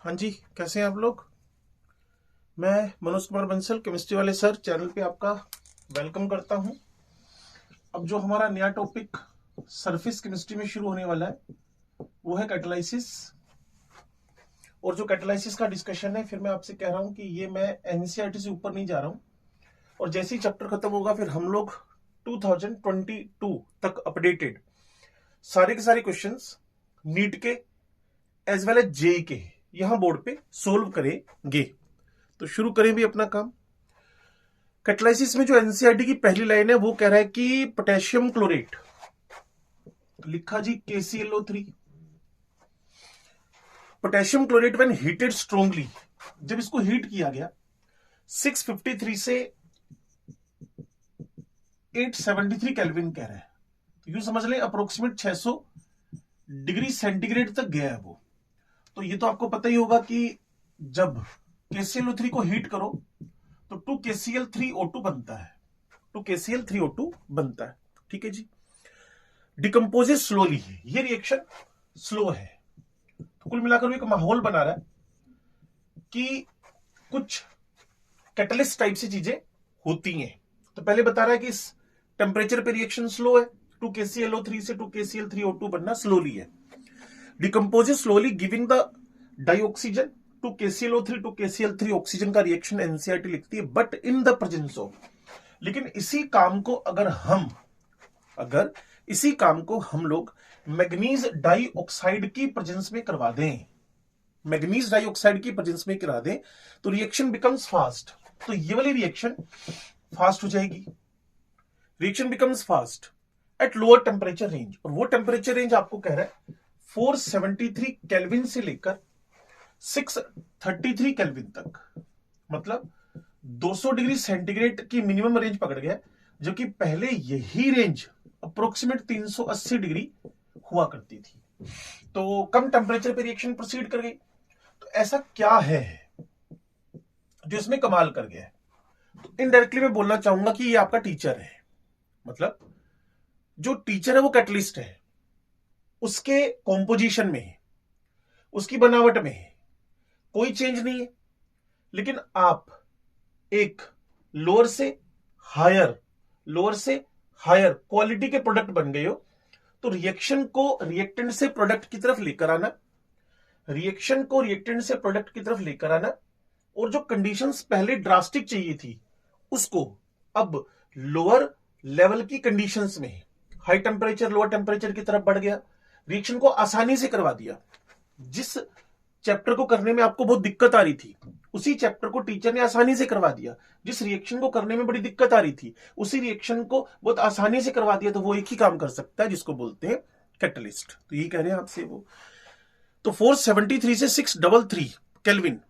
हाँ जी, कैसे हैं आप लोग। मैं मनोज कुमार बंसल केमिस्ट्री वाले सर चैनल पे आपका वेलकम करता हूं। अब जो हमारा नया टॉपिक सरफेस केमिस्ट्री में शुरू होने वाला है वो है कैटालिसिस। और जो कैटालिसिस का डिस्कशन है, फिर मैं आपसे कह रहा हूं कि ये मैं एनसीईआरटी से ऊपर नहीं जा रहा हूं। और जैसे ही चैप्टर खत्म होगा फिर हम लोग 2022 तक अपडेटेड सारे के सारे क्वेश्चंस नीट के एज वेल एज जेई के यहां बोर्ड पे सोल्व करेंगे। तो शुरू करें भी अपना काम। कैटालिसिस में जो एनसीईआरटी की पहली लाइन है वो कह रहा है कि पोटेशियम क्लोरेट, लिखा जी KClO3। Potassium chlorate when heated strongly, जब इसको हीट किया गया 653 से 873 केल्विन कह रहा है, तो यूं समझ लें अप्रोक्सीमेट 600 डिग्री सेंटीग्रेड तक गया है वो। तो ये तो आपको पता ही होगा कि जब KClO3 को हीट करो तो 2KCl3O2 बनता है, 2KCl3O2 बनता है। ठीक है जी। डिकम्पोजेज स्लोली, ये रिएक्शन स्लो है। तो कुल मिलाकर एक माहौल बना रहा है कि कुछ कैटलिस्ट टाइप से चीजें होती हैं। तो पहले बता रहा है कि इस टेम्परेचर पे रिएक्शन स्लो है, 2KClO3 से 2KCl3O2 बनना स्लोली है। Decomposes slowly giving the dioxygen 2KClO3 2KCl3 oxygen का रिएक्शन एनसीईआरटी लिखती है, but in the presence of. लेकिन इसी काम को अगर इसी काम को हम लोग मैग्नीज डाइऑक्साइड की प्रेजेंस में करवा दें, मैग्नीज डाइऑक्साइड की प्रेजेंस में करा दें, तो रिएक्शन बिकम्स फास्ट। तो ये वाली रिएक्शन फास्ट हो जाएगी। Reaction becomes fast at lower temperature range, और वो टेम्परेचर रेंज आपको कह रहा है 473 केल्विन से लेकर 633 केल्विन तक, मतलब 200 डिग्री सेंटीग्रेड की मिनिमम रेंज पकड़ गया, जो कि पहले यही रेंज अप्रोक्सीमेट 380 डिग्री हुआ करती थी। तो कम टेम्परेचर पे रिएक्शन प्रोसीड कर गई। तो ऐसा क्या है जो इसमें कमाल कर गया है? तो इनडायरेक्टली मैं बोलना चाहूंगा कि ये आपका टीचर है। मतलब जो टीचर है वो कैटलिस्ट है, उसके कॉम्पोजिशन में, उसकी बनावट में कोई चेंज नहीं है। लेकिन आप एक लोअर से हायर क्वालिटी के प्रोडक्ट बन गए हो, तो रिएक्शन को रिएक्टेंट से प्रोडक्ट की तरफ लेकर आना, रिएक्शन को रिएक्टेंट से प्रोडक्ट की तरफ लेकर आना, और जो कंडीशंस पहले ड्रास्टिक चाहिए थी उसको अब लोअर लेवल की कंडीशंस में, हाई टेम्परेचर लोअर टेम्परेचर की तरफ बढ़ गया, रिएक्शन को आसानी से करवा दिया। जिस चैप्टर को करने में आपको बहुत दिक्कत आ रही थी उसी चैप्टर को टीचर ने आसानी से करवा दिया। जिस रिएक्शन को करने में बड़ी दिक्कत आ रही थी उसी रिएक्शन को बहुत आसानी से करवा दिया। तो वो एक ही काम कर सकता है जिसको बोलते हैं कैटलिस्ट। तो यही कह रहे हैं आपसे वो। तो 473 से 633 केल्विन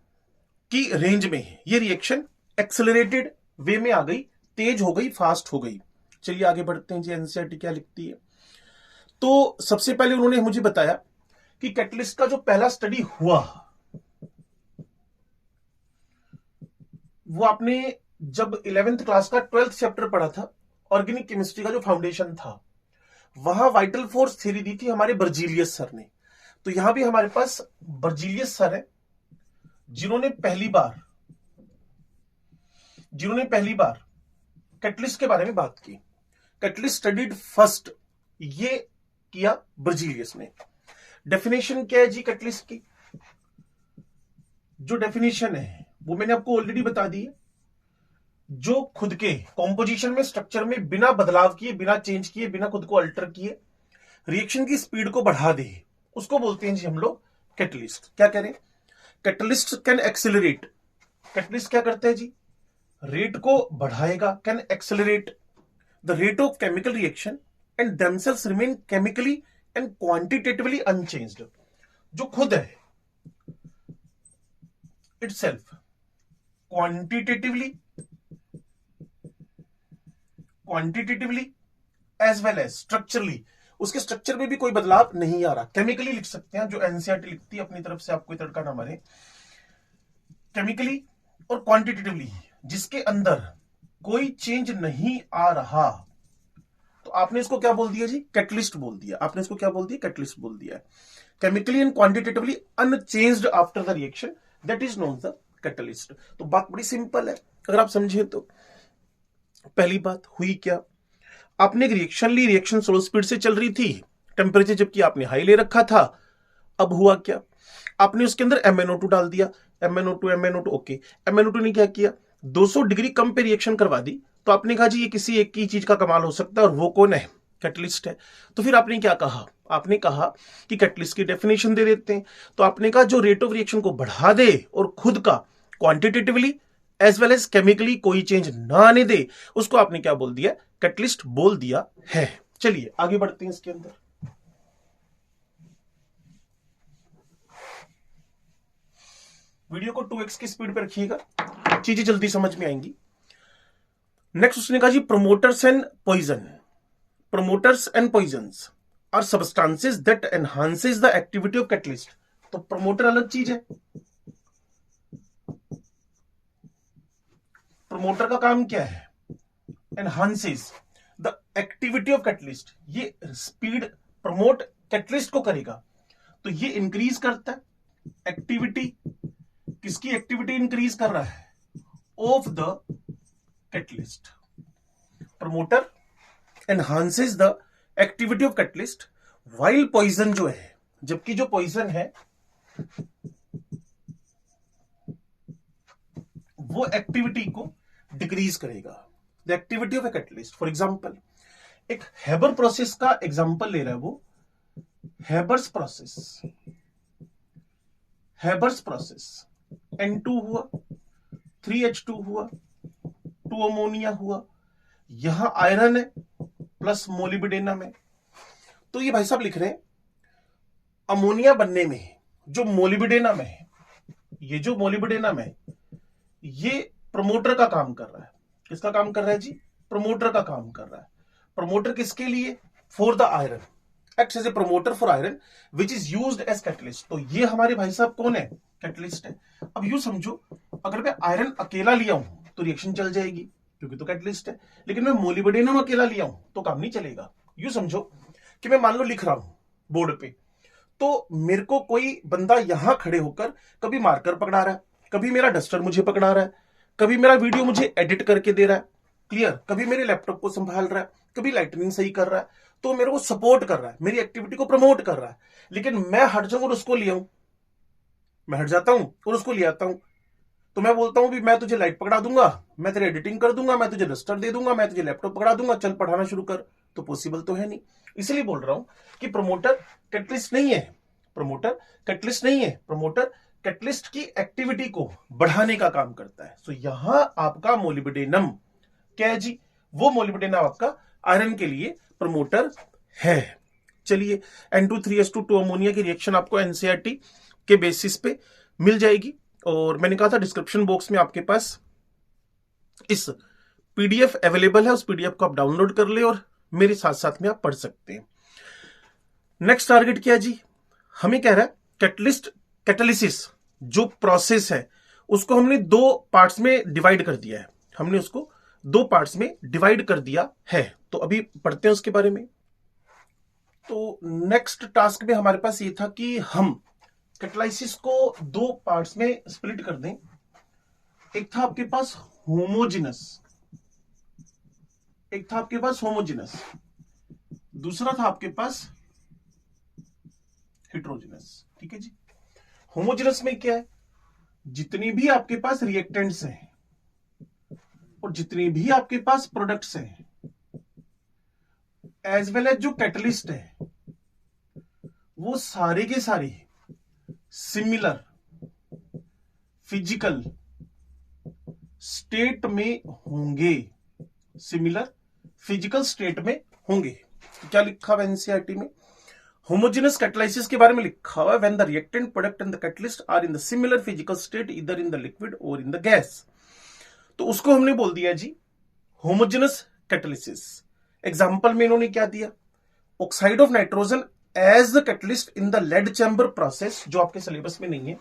की रेंज में ये रिएक्शन एक्सेलरेटेड वे में आ गई, तेज हो गई, फास्ट हो गई। चलिए आगे बढ़ते हैं जी, एनसीईआरटी क्या लिखती है। तो सबसे पहले उन्होंने मुझे बताया कि कैटलिस्ट का जो पहला स्टडी हुआ वो आपने जब 11th क्लास का 12th चैप्टर पढ़ा था, ऑर्गेनिक केमिस्ट्री का जो फाउंडेशन था, वहां वाइटल फोर्स थ्योरी दी थी हमारे बर्जीलियस सर ने। तो यहां भी हमारे पास बर्जीलियस सर है जिन्होंने पहली बार कैटलिस्ट के बारे में बात की। कैटलिस्ट स्टडीड फर्स्ट, ये किया बर्जीलियस ने। डेफिनेशन क्या है जी कैटलिस्ट की? जो डेफिनेशन है वो मैंने आपको ऑलरेडी बता दी है। जो खुद के कॉम्पोजिशन में, स्ट्रक्चर में बिना बदलाव किए, बिना चेंज किए, बिना खुद को अल्टर किए रिएक्शन की स्पीड को बढ़ा दे, उसको बोलते हैं जी हम लोग कैटलिस्ट। क्या कह रहे हैं? Catalyst can accelerate. कैटलिस्ट क्या करते हैं जी? रेट को बढ़ाएगा, can accelerate the rate of chemical reaction and themselves remain chemically and quantitatively unchanged. जो खुद है itself quantitatively as well as structurally, उसके स्ट्रक्चर में भी कोई बदलाव नहीं आ रहा। केमिकली लिख सकते हैं, जो एनसीईआरटी लिखती है अपनी तरफ से, आपको तड़का ना मारे। केमिकली और क्वांटिटेटिवली जिसके अंदर कोई चेंज नहीं आ रहा, तो आपने इसको क्या बोल दिया जी? कैटलिस्ट बोल दिया। आपने इसको क्या बोल दिया? कैटलिस्ट बोल दिया। chemically and quantitatively unchanged after the reaction, that is known as the catalyst. तो बात बड़ी सिंपल है अगर आप समझे तो। पहली बात हुई क्या, आपने एक रिएक्शन ली, रिएक्शन स्लो स्पीड से चल रही थी, टेम्परेचर जबकि आपने हाई ले रखा था। अब हुआ क्या, आपने उसके अंदर MnO2 डाल दिया, MnO2 ओके। MnO2 ने क्या किया, 200 डिग्री कम पे रिएक्शन करवा दी। तो आपने कहा जी ये किसी एक की चीज का कमाल हो सकता है, और वो कौन है, कैटलिस्ट है। तो फिर आपने क्या कहा, आपने कहा कि कैटलिस्ट की डेफिनेशन दे देते हैं। तो आपने कहा जो रेट ऑफ रिएक्शन को बढ़ा दे और खुद का quantitatively as well as chemically कोई चेंज ना आने दे, उसको आपने क्या बोल दिया, कैटलिस्ट बोल दिया है। चलिए आगे बढ़ते हैं इसके अंदर। वीडियो को 2x की स्पीड पे रखिएगा, चीजें जल्दी समझ में आएंगी। नेक्स्ट उसने कहा जी promoters and poison. Promoters and poisons are substances that enhances the activity of catalyst. तो promoter अलग चीज है। promoter का काम क्या है, enhances the activity of catalyst। ये स्पीड प्रमोट कैटलिस्ट को करेगा, तो ये इंक्रीज करता है एक्टिविटी। किसकी एक्टिविटी इंक्रीज कर रहा है, of the catalyst. Promoter enhances the activity of catalyst while poison जो है, जबकि जो poison है वो एक्टिविटी को डिक्रीज करेगा। The activity of a catalyst. For example एक हेबर प्रोसेस का एग्जाम्पल ले रहा है वो, Haber's process. Haber's process N2 हुआ, 3H2 हुआ, 2 अमोनिया हुआ, यहां आयरन है प्लस मोलिब्डेनम है। तो ये भाई साहब लिख रहे हैं अमोनिया बनने में जो मोलिब्डेनम है, ये जो मोलिब्डेनम है ये प्रमोटर का काम कर रहा है। किसका काम कर रहा है जी, प्रमोटर का काम कर रहा है। प्रमोटर किसके लिए, for the iron, acts as a promoter for iron which is used as catalyst. तो ये हमारे भाई साहब कौन है, कैटलिस्ट है। अब यू समझो अगर मैं आयरन अकेला लिया हूं तो रिएक्शन चल जाएगी क्योंकि तो कैटलिस्ट है, लेकिन मैं मोलिब्डेनम अकेला लिया हूं तो काम नहीं चलेगा। यू समझो कि मैं मान लो लिख रहा हूं बोर्ड पे, तो मेरे को कोई बंदा यहां खड़े होकर कभी मार्कर पकड़ा रहा है, कभी मेरा डस्टर मुझे पकड़ा रहा है, कभी मेरा वीडियो मुझे एडिट करके दे रहा है, क्लियर, कभी मेरे लैपटॉप को संभाल रहा है, कभी लाइटनिंग सही कर रहा है, तो मेरे को सपोर्ट कर रहा है, मेरी एक्टिविटी को प्रमोट कर रहा है। लेकिन मैं हट जाऊं और उसको ले आऊं, मैं हट जाता हूं और उसको ले आता हूं, तो मैं बोलता हूं भी मैं तुझे लाइट पकड़ा दूंगा, मैं तेरे एडिटिंग कर दूंगा, मैं तुझे रजिस्टर दे दूंगा, मैं तुझे लैपटॉप पकड़ा दूंगा, चल पढ़ाना शुरू कर। तो पॉसिबल तो है नहीं। इसलिए बोल रहा हूं कि प्रमोटर कैटलिस्ट नहीं है, प्रमोटर कैटलिस्ट नहीं है, प्रमोटर कैटलिस्ट की एक्टिविटी को बढ़ाने का काम करता है। तो यहां आपका मोलिब्डेनम क्या है जी, वो मोलिब्डेनम आपका आयरन के लिए प्रमोटर है। चलिए N2 3H2 अमोनिया की रिएक्शन आपको एनसीईआरटी के बेसिस पे मिल जाएगी, और मैंने कहा था डिस्क्रिप्शन बॉक्स में आपके पास इस पीडीएफ अवेलेबल है, उस पीडीएफ को आप डाउनलोड कर ले और मेरे साथ साथ में आप पढ़ सकते हैं। नेक्स्ट टारगेट क्या है जी, हमें कह रहा है कैटलिस्ट कैटालिसिस जो प्रोसेस है उसको हमने 2 पार्ट्स में डिवाइड कर दिया है, हमने उसको 2 पार्ट्स में डिवाइड कर दिया है। तो अभी पढ़ते हैं उसके बारे में। तो नेक्स्ट टास्क में हमारे पास ये था कि हम कैटालिसिस को 2 पार्ट्स में स्प्लिट कर दें। एक था आपके पास होमोजिनस, एक था आपके पास होमोजिनस, दूसरा था आपके पास हेट्रोजिनस। ठीक है जी। होमोजिनस में क्या है, जितनी भी आपके पास रिएक्टेंट्स हैं और जितनी भी आपके पास प्रोडक्ट्स हैं एज वेल एज जो कैटलिस्ट है वो सारे के सारे सिमिलर फिजिकल स्टेट में होंगे, सिमिलर फिजिकल स्टेट में होंगे। तो क्या लिखा हुआ एनसीईआरटी में, होमोजेनस कैटालिसिस के बारे में लिखा हुआ है when the reactant product and the catalyst are in the similar physical state either in the liquid or in the gas. तो उसको हमने बोल दिया जी होमोजेनस कैटालिसिस। एग्जांपल में इन्होंने क्या दिया, oxide of nitrogen as the catalyst in the lead chamber process, जो आपके सिलेबस में नहीं है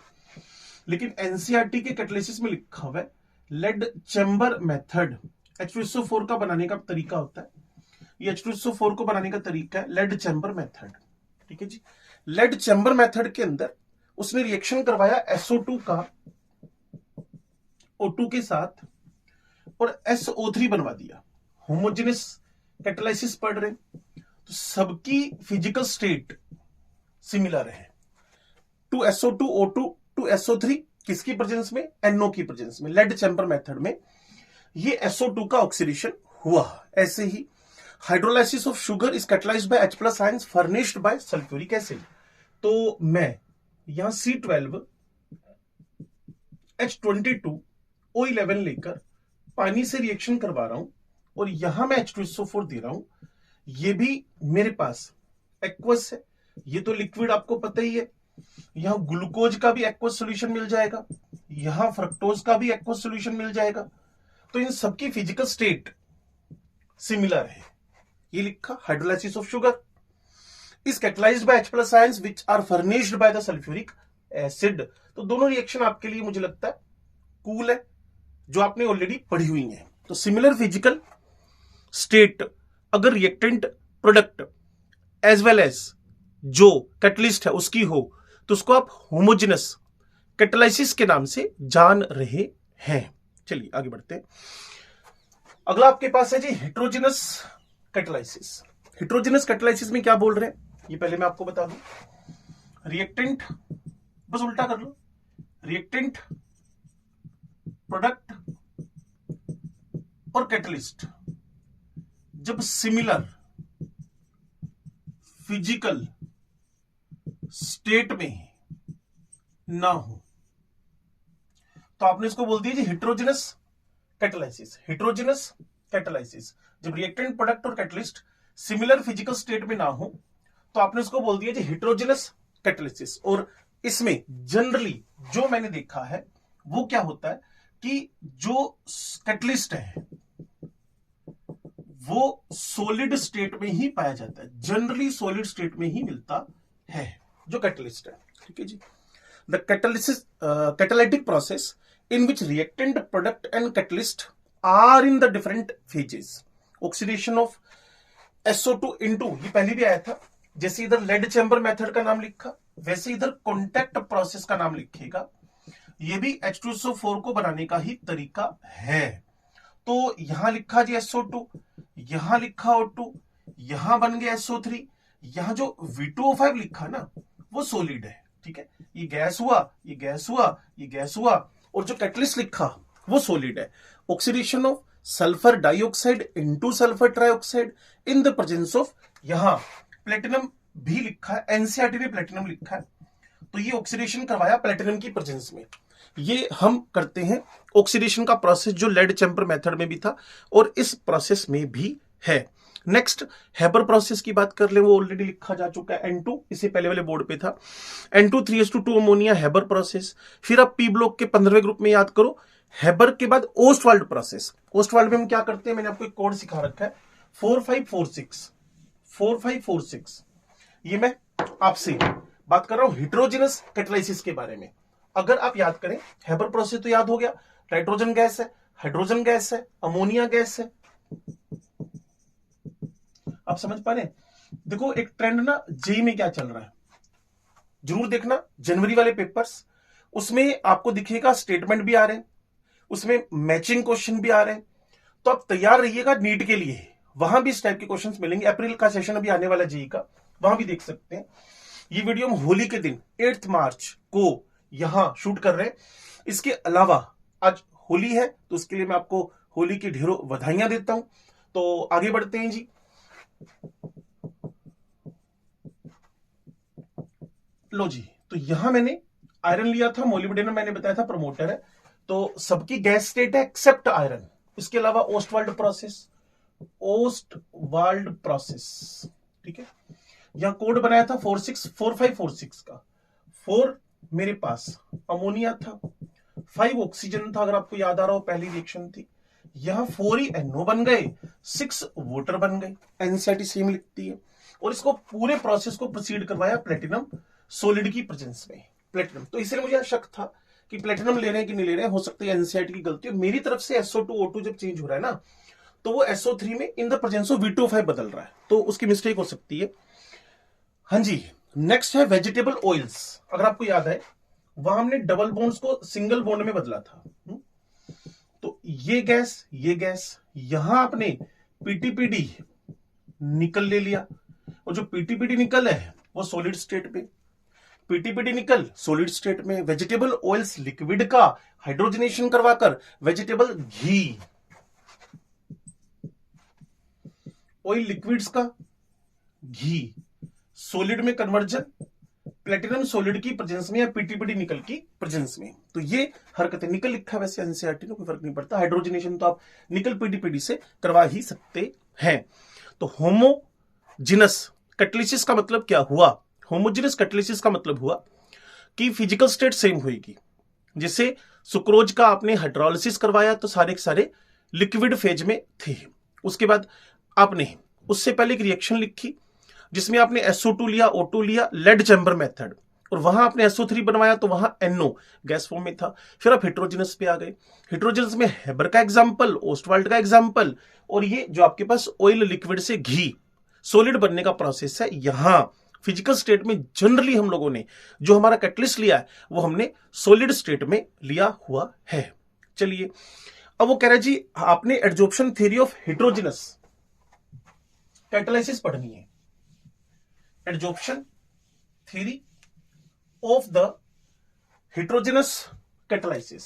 लेकिन एनसीईआरटी के कैटालिसिस में लिखा हुआ है लेड चैम्बर मेथड। H2SO4 का बनाने का तरीका होता है, ये H2SO4 को बनाने का तरीका है लेड चैम्बर मेथड। ठीक है जी। लेड चैम्बर मेथड के अंदर उसने रिएक्शन करवाया SO2 का O2 के साथ और SO3 बनवा दिया। होमोजेनस कैटालाइसिस पढ़ रहे, तो सबकी फिजिकल स्टेट सिमिलर है। 2SO2 O2 टू SO3 किसकी प्रेजेंस में? NO की प्रेजेंस में। लेड चैम्बर मेथड में ये SO2 का ऑक्सीडेशन हुआ। ऐसे ही hydrolysis of sugar is catalysed by H+ ions furnished by sulphuric acid. तो मैं यहां C12 H22 O11 लेकर पानी से रिएक्शन करवा रहा हूं और यहां मैं H2SO4 दे रहा हूं। ये भी मेरे पास एक्वस है, ये तो लिक्विड आपको पता ही है। यहां ग्लूकोज का भी एक्वस सॉल्यूशन मिल जाएगा, यहां फ्रक्टोज का भी एक्वस सॉल्यूशन मिल जाएगा। तो इन सबकी फिजिकल स्टेट सिमिलर है। ये लिखा hydrolysis of sugar is catalysed by H+ ions which are furnished by the sulphuric acid. तो दोनों रिएक्शन आपके लिए मुझे लगता है कूल है, जो आपने ऑलरेडी पढ़ी हुई है। तो सिमिलर फिजिकल स्टेट अगर reactant product as well as जो कैटलिस्ट है उसकी हो तो उसको आप होमोजेनस कैटालाइसिस के नाम से जान रहे हैं। चलिए आगे बढ़ते हैं। अगला आपके पास है जी हेट्रोजेनस कैटालाइसिस। हेट्रोजेनस कैटालाइसिस में क्या बोल रहे हैं ये पहले मैं आपको बता दूं। रिएक्टेंट, बस उल्टा कर लो, रिएक्टेंट प्रोडक्ट और कैटलिस्ट जब सिमिलर फिजिकल स्टेट में ना हो तो आपने इसको बोल दिया जी हेट्रोजेनस कैटालाइसिस। हेट्रोजेनस कैटालाइसिस जब रिएक्टेंट प्रोडक्ट और कैटलिस्ट सिमिलर फिजिकल स्टेट में ना हो तो आपने इसको बोल दिया जी हेट्रोजेनस कैटालाइसिस। और इसमें जनरली जो मैंने देखा है वो क्या होता है कि जो कैटलिस्ट है वो सॉलिड स्टेट में ही पाया जाता है, जनरली सॉलिड स्टेट में ही मिलता है जो कैटलिस्ट है। ठीक है जी। The catalysis catalytic process in which reactant product and catalyst are in the different phases. Oxidation of SO2 into, ये पहले भी आया था, जैसे इधर लेड चैम्बर मेथड का नाम लिखा वैसे इधर कॉन्टैक्ट प्रोसेस का नाम लिखेगा। ये भी H2SO4 को बनाने का ही तरीका है। तो यहां लिखा जी SO2, यहां लिखा O2, यहां बन गया SO3, यहां जो V2O5 लिखा ना वो सॉलिड है। ठीक है, ये गैस हुआ, ये गैस हुआ, ये गैस हुआ, और जो कैटलिस्ट लिखा वो सॉलिड है। Oxidation of sulphur dioxide into sulphur trioxide in the presence of, यहां प्लेटिनम भी लिखा है, एनसीईआरटी ने प्लेटिनम लिखा है, तो ये ऑक्सीडेशन करवाया प्लेटिनम की प्रेजेंस में। ये हम करते हैं ऑक्सीडेशन का प्रोसेस जो लेड चैम्बर मेथड में भी था और इस प्रोसेस में भी है। नेक्स्ट हेबर प्रोसेस की बात कर ले, वो ऑलरेडी लिखा जा चुका है N2, इससे पहले वाले बोर्ड पे था। N2 3:2 ammonia Haber process. फिर आप पी ब्लॉक के 15वें ग्रुप में याद करो हेबर के बाद ओस्टवाल्ड प्रोसेस। ओस्टवाल्ड में हम क्या करते हैं, मैंने आपको एक कोड सिखा रखा है 4546। ये मैं आपसे बात कर रहा हूं हेट्रोजेनस कैटालाइसिस के बारे में। अगर आप याद करें हेबर प्रोसेस तो याद हो गया, नाइट्रोजन गैस है, हाइड्रोजन गैस है, अमोनिया गैस है। आप समझ पा रहे हैं? देखो एक ट्रेंड ना जेई में क्या चल रहा है, जरूर देखना जनवरी वाले पेपर्स, उसमें आपको दिखेगा स्टेटमेंट भी आ रहे हैं, उसमें मैचिंग क्वेश्चन भी आ रहे हैं। तो आप तैयार रहिएगा नीट के लिए, वहां भी इस टाइप के क्वेश्चंस मिलेंगे। अप्रैल का सेशन अभी आने वाला जेई का, वहां भी देख सकते हैं। ये वीडियो हम होली के दिन 8 मार्च को यहां शूट कर रहे हैं। इसके अलावा आज होली है तो उसके लिए मैं आपको होली की ढेरों बधाइयां देता हूं। तो आगे बढ़ते हैं जी। लो जी, तो यहां मैंने आयरन लिया था, मोलिब्डेनम मैंने बताया था प्रमोटर है, तो सबकी गैस स्टेट है एक्सेप्ट आयरन। इसके अलावा ओस्टवाल्ड प्रोसेस, ओस्टवाल्ड प्रोसेस, ठीक है। यहां कोड बनाया था 4546 का। 4 मेरे पास अमोनिया था, 5 ऑक्सीजन था, अगर आपको याद आ रहा हो पहली रिएक्शन थी। यहां 4 ही NO बन गए, 6 वाटर बन गए, एनसीईआरटी सेम लिखती है। और इसको पूरे प्रोसेस को प्रोसीड करवाया प्लेटिनम सॉलिड की प्रेजेंस में। प्लेटिनम, तो इसलिए मुझे शक था कि प्लेटिनम ले रहे हैं कि नहीं ले रहे हैं, हो सकता है एनसीईआरटी की गलती हो। मेरी तरफ से SO2 O2 जब चेंज हो रहा है ना तो वो SO3 में इन द प्रेजेंस ऑफ V2O5 बदल रहा है, तो उसकी मिस्टेक हो सकती है। हाँ जी, नेक्स्ट है वेजिटेबल ऑयल्स। अगर आपको याद है वहां हमने डबल बॉन्ड्स को सिंगल बॉन्ड में बदला था। तो ये गैस यहां आपने पीटीपीडी निकल ले लिया, और जो पीटीपीडी निकल है वो सॉलिड स्टेट में, पीटीपीडी निकल सॉलिड स्टेट में, वेजिटेबल ऑयल्स लिक्विड का हाइड्रोजनेशन करवाकर वेजिटेबल घी, ऑयल लिक्विड्स का घी, सॉलिड में कन्वर्जन प्लेटिनम सॉलिड की प्रेजेंस में या पीटीपीडी निकल की प्रेजेंस में। तो ये हरकतें, निकल लिखा है वैसे एनसीईआरटी में, कोई फर्क नहीं पड़ता, हाइड्रोजनेशन तो आप निकल पीटीपीडी से करवा ही सकते हैं। तो होमोजिनस कैटालिसिस का मतलब क्या हुआ? होमोजिनस कैटालिसिस का मतलब हुआ कि फिजिकल स्टेट सेम होगी। जैसे सुक्रोज का आपने हाइड्रोलिसिस करवाया तो सारे के सारे लिक्विड फेज में थे। उसके बाद आपने उससे पहले एक रिएक्शन लिखी जिसमें आपने SO2 लिया, O2 लिया, लेड चैम्बर मेथड, और वहां आपने SO3 बनवाया तो वहां NO गैस फॉर्म में था। फिर आप हेट्रोजिनस पे आ गए। हेट्रोजिनस में हेबर का एग्जांपल, ओस्टवाल्ड का एग्जांपल, और ये जो आपके पास ऑयल लिक्विड से घी सॉलिड बनने का प्रोसेस है। यहां फिजिकल स्टेट में जनरली हम लोगों ने जो हमारा कैटलिस्ट लिया है वो हमने सॉलिड स्टेट में लिया हुआ है। चलिए अब वो कह रहा है जी आपने adsorption theory of heterogeneous catalysis पढ़नी है। Adsorption theory of the heterogeneous catalysis,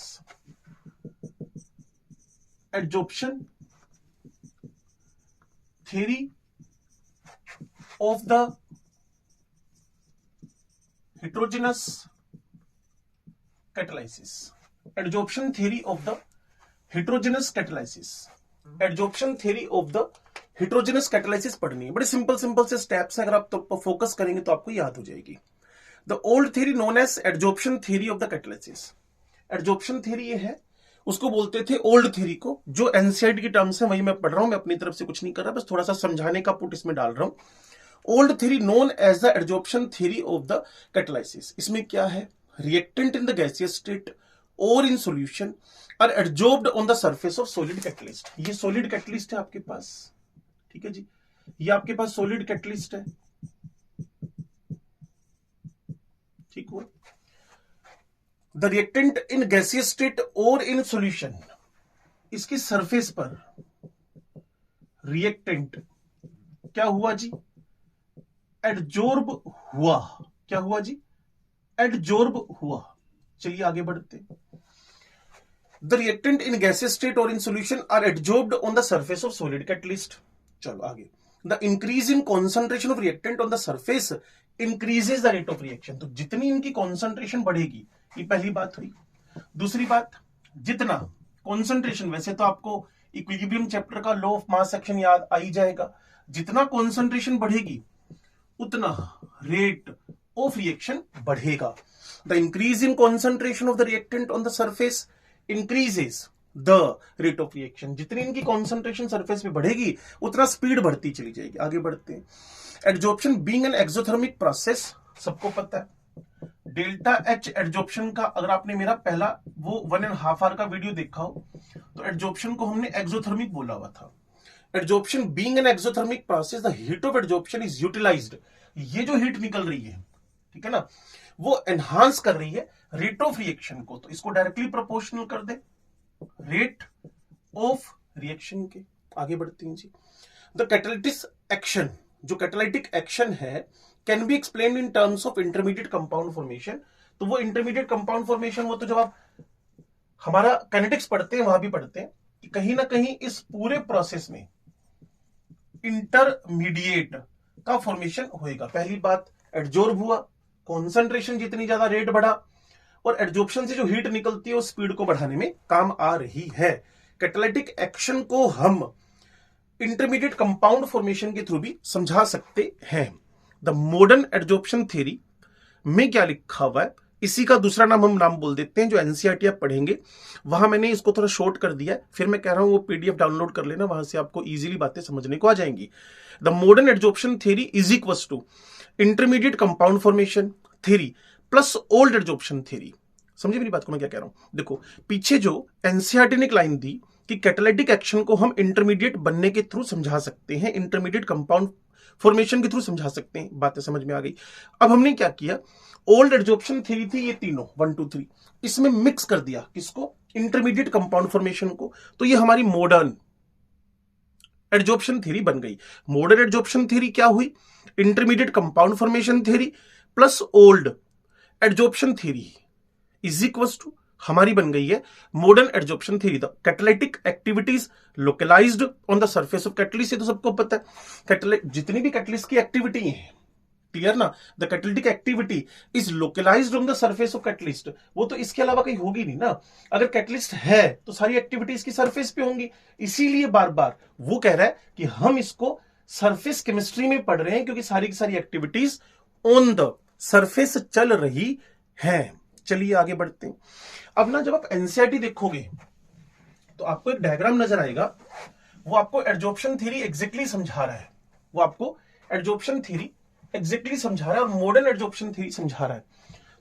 adsorption theory of the heterogeneous catalysis, adsorption theory of the heterogeneous catalysis, adsorption theory of the heterogeneous catalysis पढ़नी है। बड़े सिंपल से स्टेप्स हैं, अगर आप तो फोकस करेंगे तो आपको याद हो जाएगी। The old theory known as adsorption theory of the catalysis. Adsorption theory ये है, उसको बोलते थे ओल्ड थ्योरी को, जो एनसीईआरटी की टर्म्स है वही मैं पढ़ रहा हूं, मैं अपनी तरफ से कुछ नहीं कर रहा, बस थोड़ा सा समझाने का पुट इसमें डाल रहा हूं। Old theory known as the adsorption theory of the catalysis. इसमें क्या है? Reactant in the gaseous state और in solution are adsorbed on the surface of solid catalyst. ये सॉलिड कैटलिस्ट है आपके पास, ठीक है जी, ये आपके पास सॉलिड कैटलिस्ट है, ठीक हुआ। The reactant in gaseous state और इन सॉल्यूशन, इसकी सरफेस पर रिएक्टेंट क्या हुआ जी? एडजॉर्ब हुआ। क्या हुआ जी? एडजॉर्ब हुआ। चलिए आगे बढ़ते हैं। The reactant in gaseous state और in solution are adsorbed on the surface of solid catalyst. चलो आगे। The increase in concentration of reactant on the surface increases the rate of reaction. तो जितनी इनकी कॉन्सेंट्रेशन बढ़ेगी, ये पहली बात हुई। दूसरी बात, जितना कॉन्सेंट्रेशन, वैसे तो आपको इक्विलिब्रियम चैप्टर का लॉ ऑफ मास एक्शन याद आ ही जाएगा, जितना कॉन्सेंट्रेशन बढ़ेगी उतना रेट ऑफ रिएक्शन बढ़ेगा। The increase in concentration of the reactant on the surface increases the rate of reaction. जितनी इनकी कॉन्सेंट्रेशन सरफेस पे बढ़ेगी उतना स्पीड बढ़ती चली जाएगी। आगे बढ़ते हैं। Adsorption being an exothermic process, सबको पता है। डेल्टा एच एडजॉर्प्शन का, अगर आपने मेरा पहला वो 1.5 आवर का वीडियो देखा हो तो एडजॉर्प्शन को हमने एक्सोथर्मिक बोला हुआ था। Adsorption being an exothermic process, the heat of adsorption is utilised. ये जो हीट निकल रही है, ठीक है ना, वो एनहांस कर रही है रेट ऑफ रिएक्शन को। तो इसको डायरेक्टली प्रोपोर्शनल कर दे रेट ऑफ रिएक्शन के। आगे बढ़ते हैं जी। द कैटालिटिक एक्शन, जो कैटालिटिक एक्शन है, can be explained in terms of intermediate compound formation. तो वो इंटरमीडिएट कंपाउंड फॉर्मेशन, वो तो जब आप हमारा काइनेटिक्स पढ़ते हैं वहां भी पढ़ते हैं कि कहीं ना कहीं इस पूरे प्रोसेस में इंटरमीडिएट का फॉर्मेशन होएगा। पहली बात, एडजॉर्ब हुआ, कॉन्सेंट्रेशन जितनी ज्यादा रेट बढ़ा, और एडजॉर्प्शन से जो हीट निकलती है वो स्पीड को बढ़ाने में काम आ रही है। कैटालिटिक एक्शन को हम इंटरमीडिएट कंपाउंड फॉर्मेशन के थ्रू भी समझा सकते हैं। द मॉडर्न एडजॉर्प्शन थ्योरी में क्या लिखा हुआ है, इसी का दूसरा नाम हम नाम बोल देते हैं, जो एनसीईआरटी आप पढ़ेंगे वहां मैंने इसको थोड़ा शॉर्ट कर दिया है। फिर मैं कह रहा हूं वो पीडीएफ डाउनलोड कर लेना, वहां से आपको इजीली बातें समझने को आ जाएंगी। The modern adsorption theory is equals to intermediate compound formation theory plus old adsorption theory. समझे मेरी बात को मैं क्या कह रहा हूं? देखो पीछे जो एनसीईआरटी ने एक लाइन दी कि कैटालिटिक एक्शन को हम इंटरमीडिएट बनने के थ्रू समझा सकते हैं, इंटरमीडिएट कंपाउंड फॉर्मेशन के थ्रू समझा सकते हैं। बातें समझ में आ गई। अब हमने क्या किया, ओल्ड एडजॉर्प्शन थ्योरी थी ये तीनों 1 2 3, इसमें मिक्स कर दिया किसको, इंटरमीडिएट कंपाउंड फॉर्मेशन को। तो ये हमारी मॉडर्न एडजॉर्प्शन थ्योरी बन गई। मॉडर्न एडजॉर्प्शन थ्योरी क्या हुई, intermediate compound formation theory plus old adsorption theory is equals to हमारी बन गई है modern adsorption theory. The catalytic activities localised on the surface of catalyst, ये तो सबको पता है। जितनी भी कैटलिस्ट की एक्टिविटी है, क्लियर ना, the catalytic activity is localised on the surface of catalyst. वो तो इसके अलावा कहीं होगी नहीं ना। अगर कैटलिस्ट है तो सारी एक्टिविटी इसकी सरफेस पे होंगी। इसीलिए बार बार वो कह रहा है कि हम इसको सरफेस केमिस्ट्री में पढ़ रहे हैं, क्योंकि सारी की सारी एक्टिविटीज ऑन द सरफेस चल रही है। चलिए आगे बढ़ते हैं। अब ना जब आप एनसीईआरटी देखोगे तो आपको एक डायग्राम नजर आएगा, वो आपको एडजॉर्प्शन थ्योरी एग्जैक्टली समझा रहा है। वो आपको एडजॉर्प्शन थ्योरी एग्जैक्टली समझा रहा है और मॉडर्न एडजॉर्प्शन थ्योरी समझा रहा है।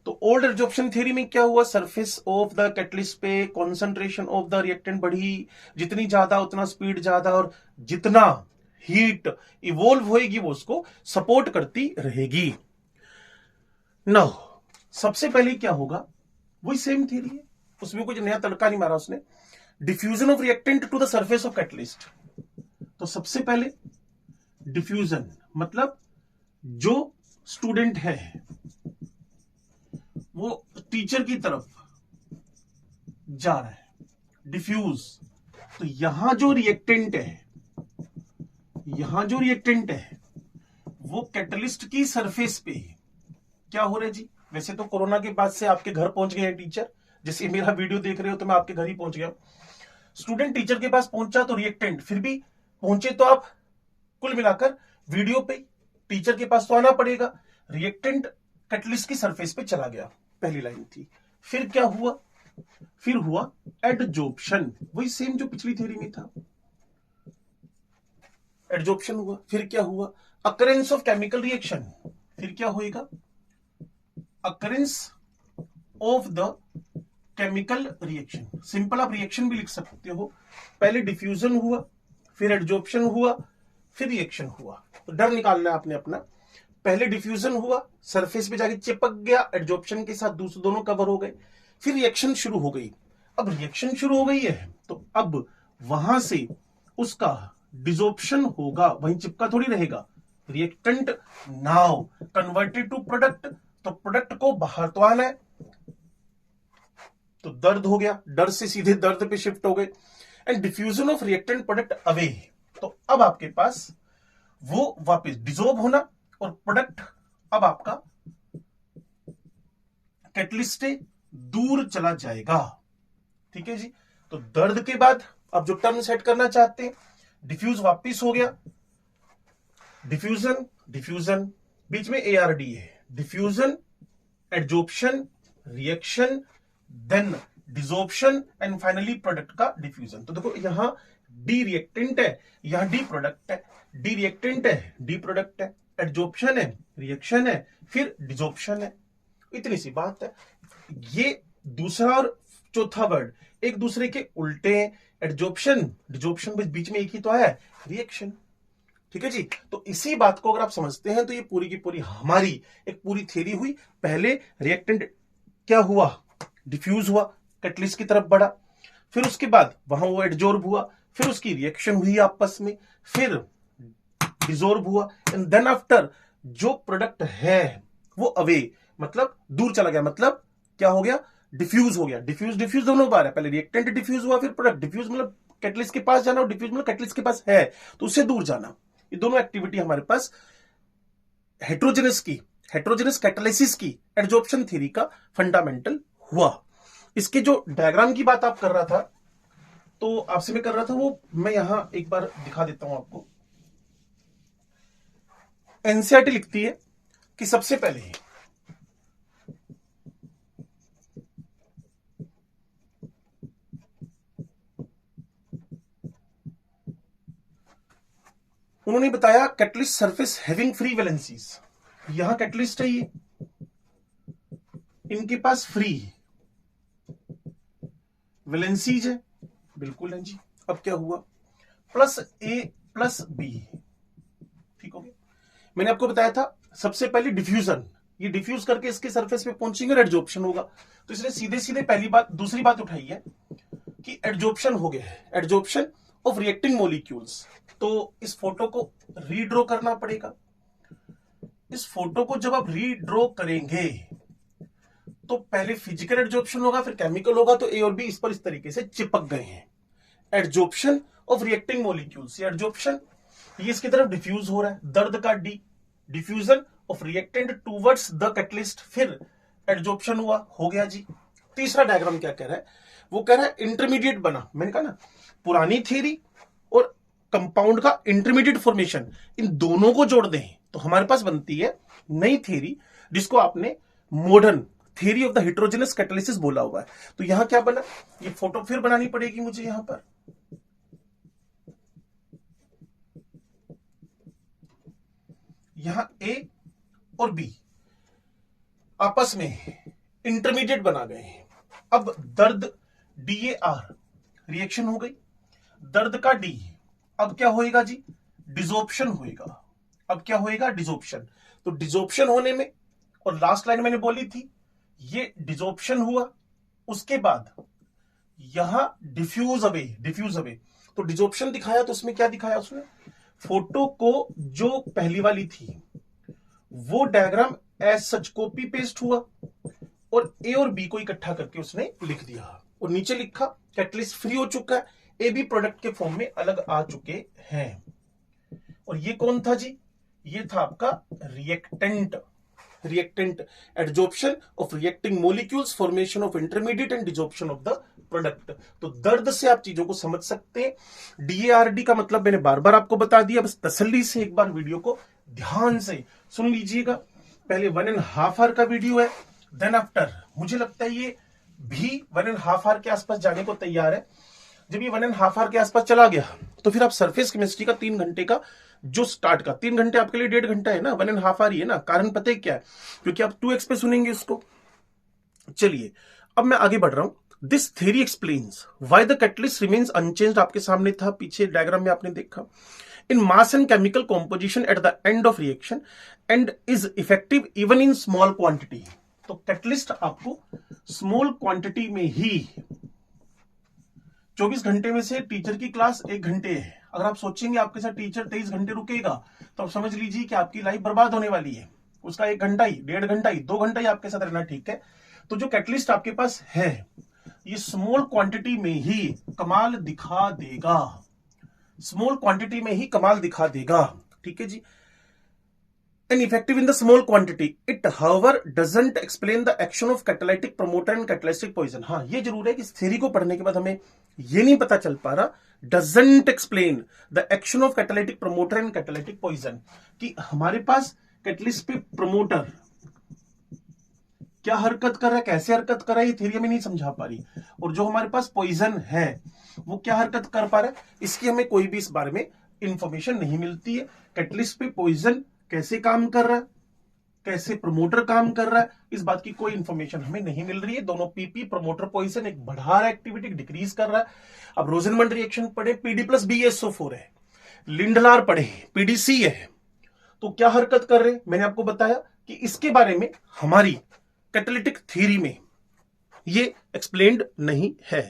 तो ओल्ड एडजॉर्प्शन थ्योरी में क्या हुआ, सरफेस ऑफ द कैटलिस्ट पे कॉन्सेंट्रेशन ऑफ द रिएक्टेंट बढ़ी, जितनी ज्यादा उतना स्पीड ज्यादा, और जितना हीट इवॉल्व होएगी वो उसको सपोर्ट करती रहेगी। नाउ सबसे पहले क्या होगा, वही सेम थ्योरी है, उसमें कुछ नया तड़का नहीं मारा उसने। Diffusion of reactant to the surface of catalyst. तो सबसे पहले डिफ्यूजन मतलब जो स्टूडेंट है वो टीचर की तरफ जा रहा है, डिफ्यूज। तो यहां जो रिएक्टेंट है, यहां जो रिएक्टेंट है वो कैटलिस्ट की सरफेस पे क्या हो रहा है जी। वैसे तो कोरोना के बाद से आपके घर पहुंच गए हैं टीचर, जैसे मेरा वीडियो देख रहे हो तो मैं आपके घर ही पहुंच गया। स्टूडेंट टीचर के पास पहुंचा तो रिएक्टेंट, फिर भी पहुंचे तो आप कुल मिलाकर वीडियो पे, टीचर के पास तो आना पड़ेगा। रिएक्टेंट कैटलिस्ट की सरफेस पे चला गया, पहली लाइन थी। फिर क्या हुआ, फिर हुआ एडजॉर्प्शन, वही सेम जो पिछली थ्योरी में था। एडजॉर्प्शन हुआ, फिर क्या हुआ, अकरेंस ऑफ केमिकल रिएक्शन। फिर क्या होएगा, occurrence of the chemical reaction. Simple आप रिएक्शन भी लिख सकते हो। पहले डिफ्यूजन हुआ, फिर एडजॉर्प्शन हुआ, फिर रिएक्शन हुआ। तो डर निकालना है आपने अपना। पहले डिफ्यूजन हुआ, सरफेस पे जाके चिपक गया, एडजॉर्प्शन के साथ दूसरे दोनों कवर हो गए, फिर रिएक्शन शुरू हो गई। अब रिएक्शन शुरू हो गई है तो अब वहां से उसका डिसॉर्प्शन होगा, वहीं चिपका थोड़ी रहेगा। Reactant now converted to product, तो प्रोडक्ट को बाहर तो आना है, तो दर्द हो गया, डर से सीधे दर्द पे शिफ्ट हो गए। And diffusion of reactant product away, तो अब आपके पास वो वापस डिसॉल्व होना और प्रोडक्ट अब आपका कैटलिस्ट से दूर चला जाएगा। ठीक है जी। तो दर्द के बाद अब जो टर्म सेट करना चाहते हैं, डिफ्यूज वापिस हो गया, डिफ्यूजन डिफ्यूजन, बीच में एआरडी है, diffusion adsorption reaction then desorption and finally product का डिफ्यूजन। तो देखो यहां डी रिएक्टेंट है, यहां डी प्रोडक्ट है, डी रिएक्टेंट है, डी प्रोडक्ट है, एडजॉर्प्शन है, रिएक्शन है, फिर डिसॉर्प्शन है। इतनी सी बात है। ये दूसरा और चौथा वर्ड एक दूसरे के उल्टे हैं। एडजॉर्प्शन डिसॉर्प्शन बीच में एक ही तो आया है, रिएक्शन। ठीक है जी। तो इसी बात को अगर आप समझते हैं तो ये पूरी की पूरी हमारी एक पूरी थ्योरी हुई। पहले रिएक्टेंट क्या हुआ, डिफ्यूज हुआ, कैटलिस्ट की तरफ बढ़ा, फिर उसके बाद वहां वो एडजॉर्ब हुआ, फिर उसकी रिएक्शन हुई आपस में, फिर डिसॉर्ब हुआ, एंड देन आफ्टर जो प्रोडक्ट है वो अवे मतलब दूर चला गया, मतलब क्या हो गया, डिफ्यूज हो गया। डिफ्यूज डिफ्यूज दोनों बार है, पहले रिएक्टेंट डिफ्यूज हुआ, फिर प्रोडक्ट डिफ्यूज मतलब कैटलिस्ट के पास जाना, और डिफ्यूज मतलब कैटलिस्ट के पास है तो उससे दूर जाना। ये दोनों एक्टिविटी हमारे पास हेट्रोजेनस की, हेट्रोजेनस कैटालिसिस की एडजॉर्प्शन थ्योरी का फंडामेंटल हुआ। इसके जो डायग्राम की बात आप कर रहा था, तो आपसे मैं कर रहा था, वो मैं यहां एक बार दिखा देता हूं आपको। एनसीईआरटी लिखती है कि सबसे पहले उन्होंने बताया catalyst surface having free valencies. यहां कैटलिस्ट है, ये इनके पास फ्री वैलेंसीज है, बिल्कुल है जी। अब क्या हुआ, प्लस ए प्लस बी, ठीक हो गया। मैंने आपको बताया था सबसे पहले डिफ्यूजन, ये डिफ्यूज करके इसके सरफेस पे पहुंचेंगे और एडजॉर्प्शन होगा। तो इसने सीधे सीधे पहली बात, दूसरी बात उठाई है कि एडजॉर्प्शन हो गया है, एडजॉर्प्शन ऑफ रिएक्टिंग मॉलिक्यूल्स। तो इस फोटो को रीड्रॉ करना पड़ेगा। इस फोटो को जब आप रीड्रॉ करेंगे तो पहले फिजिकल एडजॉर्प्शन होगा, फिर केमिकल होगा। तो ए और बी इस पर इस तरीके से चिपक गए हैं। Adsorption of reacting molecules, adsorption ये इसकी तरफ डिफ्यूज हो रहा है, दर्द का D, diffusion of reactant towards the catalyst, फिर एडजॉर्प्शन हुआ, हो गया जी। तीसरा डायग्राम क्या कह रहा है, वो कह रहा है इंटरमीडिएट बना। मैंने कहा ना पुरानी थ्योरी और कंपाउंड का इंटरमीडिएट फॉर्मेशन, इन दोनों को जोड़ दें तो हमारे पास बनती है नई थ्योरी, जिसको आपने modern theory of the heterogeneous catalysis बोला हुआ है। तो यहां क्या बना, ये फोटो फिर बनानी पड़ेगी मुझे। यहां पर यहां ए और बी आपस में इंटरमीडिएट बना गए हैं। अब दर्द DAR रिएक्शन हो गई, दर्द का डी, अब क्या होएगा जी, डिसॉर्प्शन होएगा। अब क्या होएगा, डिसॉर्प्शन। तो डिसॉर्प्शन होने में, और लास्ट लाइन मैंने बोली थी ये डिसॉर्प्शन हुआ, उसके बाद यहां डिफ्यूज अवे, डिफ्यूज अवे। तो डिसॉर्प्शन दिखाया तो उसमें क्या दिखाया उसने, फोटो को जो पहली वाली थी वो diagram as such copy paste हुआ और ए और बी को इकट्ठा करके उसने लिख दिया और नीचे लिखा कैटलिस्ट फ्री हो चुका है, ए बी प्रोडक्ट के फॉर्म में अलग आ चुके हैं। और ये कौन था जी, ये था आपका reactant, reactant, adsorption of reacting molecules, formation of intermediate and desorption of the product. तो दर्द से आप चीजों को समझ सकते हैं। DARD का मतलब मैंने बार बार आपको बता दिया, बस तसल्ली से एक बार वीडियो को ध्यान से सुन लीजिएगा। पहले 1.5 आवर का वीडियो है, देन आफ्टर मुझे लगता है ये भी 1.5 आवर के आसपास जाने को तैयार है। जब ये 1.5 आवर के आसपास चला गया तो फिर आप सरफेस केमिस्ट्री का 3 घंटे का जो स्टार्ट का, 3 घंटे आपके लिए 1.5 घंटा है ना, 1.5 आवर ही है ना। कारण पता है क्या है, क्योंकि आप 2x पे सुनेंगे उसको। चलिए अब मैं आगे बढ़ रहा हूं। This theory explains why the catalyst remains unchanged, आपके सामने था पीछे डायग्राम में आपने देखा, in mass and chemical composition at the end of reaction and is effective even in small quantity। तो कैटलिस्ट आपको स्मॉल क्वांटिटी में ही, 24 घंटे में से टीचर की क्लास 1 घंटे है। अगर आप सोचेंगे आपके साथ टीचर 23 घंटे रुकेगा तो आप समझ लीजिए कि आपकी लाइफ बर्बाद होने वाली है। उसका 1 घंटा ही, 1.5 घंटा ही, 2 घंटा ही आपके साथ रहना ठीक है। तो जो कैटलिस्ट आपके पास है ये स्मॉल क्वांटिटी में ही कमाल दिखा देगा, स्मॉल क्वांटिटी में ही कमाल दिखा देगा, ठीक है जी। And effective in the small quantity, it however doesn't explain the action of catalytic promoter and catalystic poison. हाँ ये जरूर है कि इस थ्योरी को पढ़ने के बाद हमें ये नहीं पता चल पा रहा, doesn't explain the action of catalytic promoter and catalytic poison, कि हमारे पास कैटलिस्ट पे प्रमोटर क्या हरकत कर रहा है, कैसे हरकत कर रहा है, ये थ्योरी हमें नहीं समझा पा रही। और जो हमारे पास पॉइजन है वो क्या हरकत कर पा रहा है, इसकी हमें कोई भी इस बारे में इंफॉर्मेशन नहीं मिलती है। कैटलिस्ट पे पॉइजन कैसे काम कर रहा है, कैसे प्रमोटर काम कर रहा है, इस बात की कोई इंफॉर्मेशन हमें नहीं मिल रही है। दोनों पीपी प्रमोटर पॉइजन एक बढ़ा रहा है एक्टिविटी, डिक्रीज कर रहा है। अब रोजनमंड रिएक्शन पढ़े, PD+BSO4 है, लिंडलार पढ़े, PDC है, तो क्या हरकत कर रहे हैं मैंने आपको बताया कि इसके बारे में हमारी कैटालिटिक थ्योरी में ये एक्सप्लेन्ड नहीं है।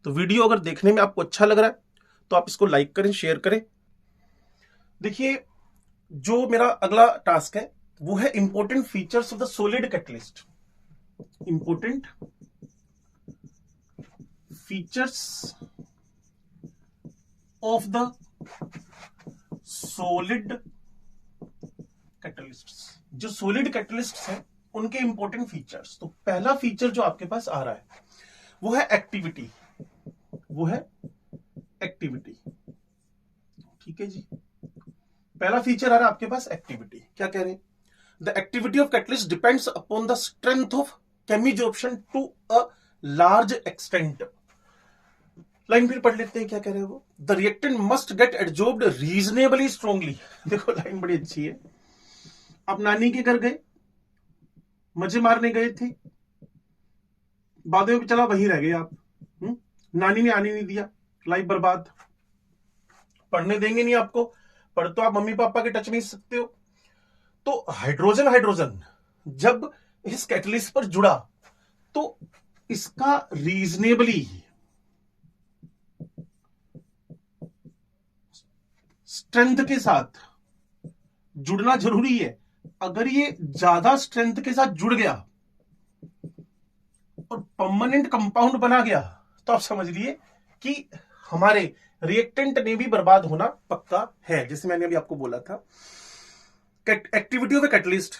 तो वीडियो अगर देखने में आपको अच्छा लग रहा है तो आप इसको लाइक करें, शेयर करें। देखिए जो मेरा अगला टास्क है वो है important features of the solid catalyst, important features of the solid catalysts. जो सॉलिड कैटलिस्ट्स हैं उनके इंपॉर्टेंट फीचर्स। तो पहला फीचर जो आपके पास आ रहा है वो है एक्टिविटी, वो है एक्टिविटी, ठीक है जी। पहला फीचर आ रहा है आपके पास एक्टिविटी। क्या कह रहे हैं, the activity of catalyst depends upon the strength of chemisorption to a large extent. Line फिर पढ़ लेते हैं क्या कह रहे हैं वो, the reactant must get adsorbed reasonably strongly. देखो लाइन बड़ी अच्छी है। आप नानी के घर गए, मजे मारने गए थे, बाद में चला वहीं रह गए आप, नानी ने आने नहीं दिया, लाइफ बर्बाद, पढ़ने देंगे नहीं आपको, पढ़ तो आप मम्मी पापा के टच में ही सकते हो। तो हाइड्रोजन जब इस कैटलिस्ट पर जुड़ा तो इसका रीजनेबली स्ट्रेंथ के साथ जुड़ना जरूरी है। अगर ये ज्यादा स्ट्रेंथ के साथ जुड़ गया और परमानेंट कंपाउंड बना गया तो आप समझ लिए कि हमारे रिएक्टेंट ने भी बर्बाद होना पक्का है। जैसे मैंने अभी आपको बोला था, एक्टिविटी ऑफ ए कैटलिस्ट,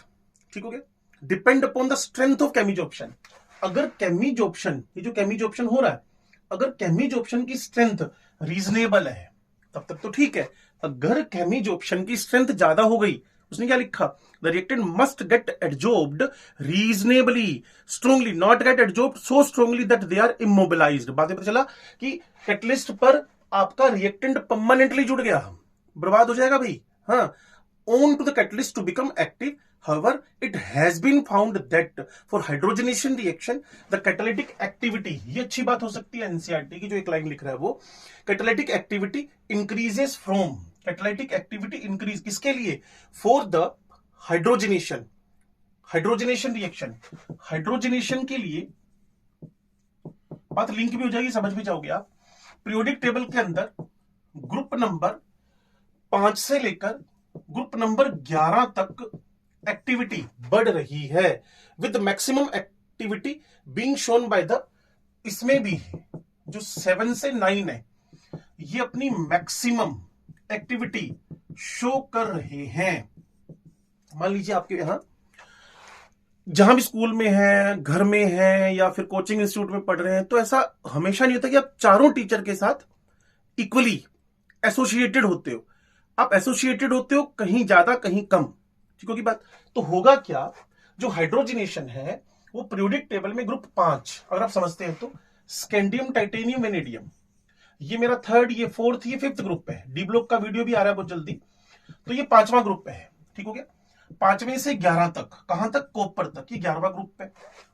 ठीक हो गया, depend upon the strength of chemisorption. अगर केमिजोप्शन, ये जो केमिजोप्शन हो रहा है, अगर केमिजोप्शन की स्ट्रेंथ रीजनेबल है तब तक तो ठीक है। अगर केमिजोप्शन की स्ट्रेंथ ज्यादा हो गई, उसने क्या लिखा, the reactant must get adsorbed reasonably strongly, not get adsorbed so strongly that they are immobilised. बातें पता चला कि कैटलिस्ट पर आपका रिएक्टेंट परमानेंटली जुड़ गया, बर्बाद हो जाएगा भाई। हाँ, own to the catalyst to become active. However, it has been found that for hydrogenation reaction, the catalytic activity, ये अच्छी बात हो सकती है एनसीईआरटी की जो एक लाइन लिख रहा है वो, catalytic activity increases from, catalytic activity increase किसके लिए, for the hydrogenation, hydrogenation reaction, hydrogenation के लिए, बात लिंक भी हो जाएगी, समझ भी जाओगे आप। पीरियोडिक टेबल के अंदर ग्रुप नंबर 5 से लेकर ग्रुप नंबर 11 तक एक्टिविटी बढ़ रही है, with maximum activity being shown by the, इसमें भी जो 7 से 9 है ये अपनी मैक्सिमम एक्टिविटी शो कर रहे हैं। मान लीजिए आपके यहां जहां भी स्कूल में है, घर में है, या फिर कोचिंग इंस्टीट्यूट में पढ़ रहे हैं, तो ऐसा हमेशा नहीं होता कि आप चारों टीचर के साथ इक्वली एसोसिएटेड होते हो। आप एसोसिएटेड होते हो कहीं ज्यादा कहीं कम, ठीक होगी बात। तो होगा क्या, जो हाइड्रोजिनेशन है वो पीरियोडिक टेबल में ग्रुप 5 अगर आप समझते हैं तो स्कैंडियम, टाइटेनियम, वेनेडियम, ये मेरा 3rd, ये 4th, ये 5th ग्रुप है। डी ब्लॉक का वीडियो भी आ रहा है बहुत जल्दी। तो ये 5वां ग्रुप है, ठीक हो गया। 5वें से 11 तक, कहां तक, कॉपर तक, ये 11वां ग्रुप है।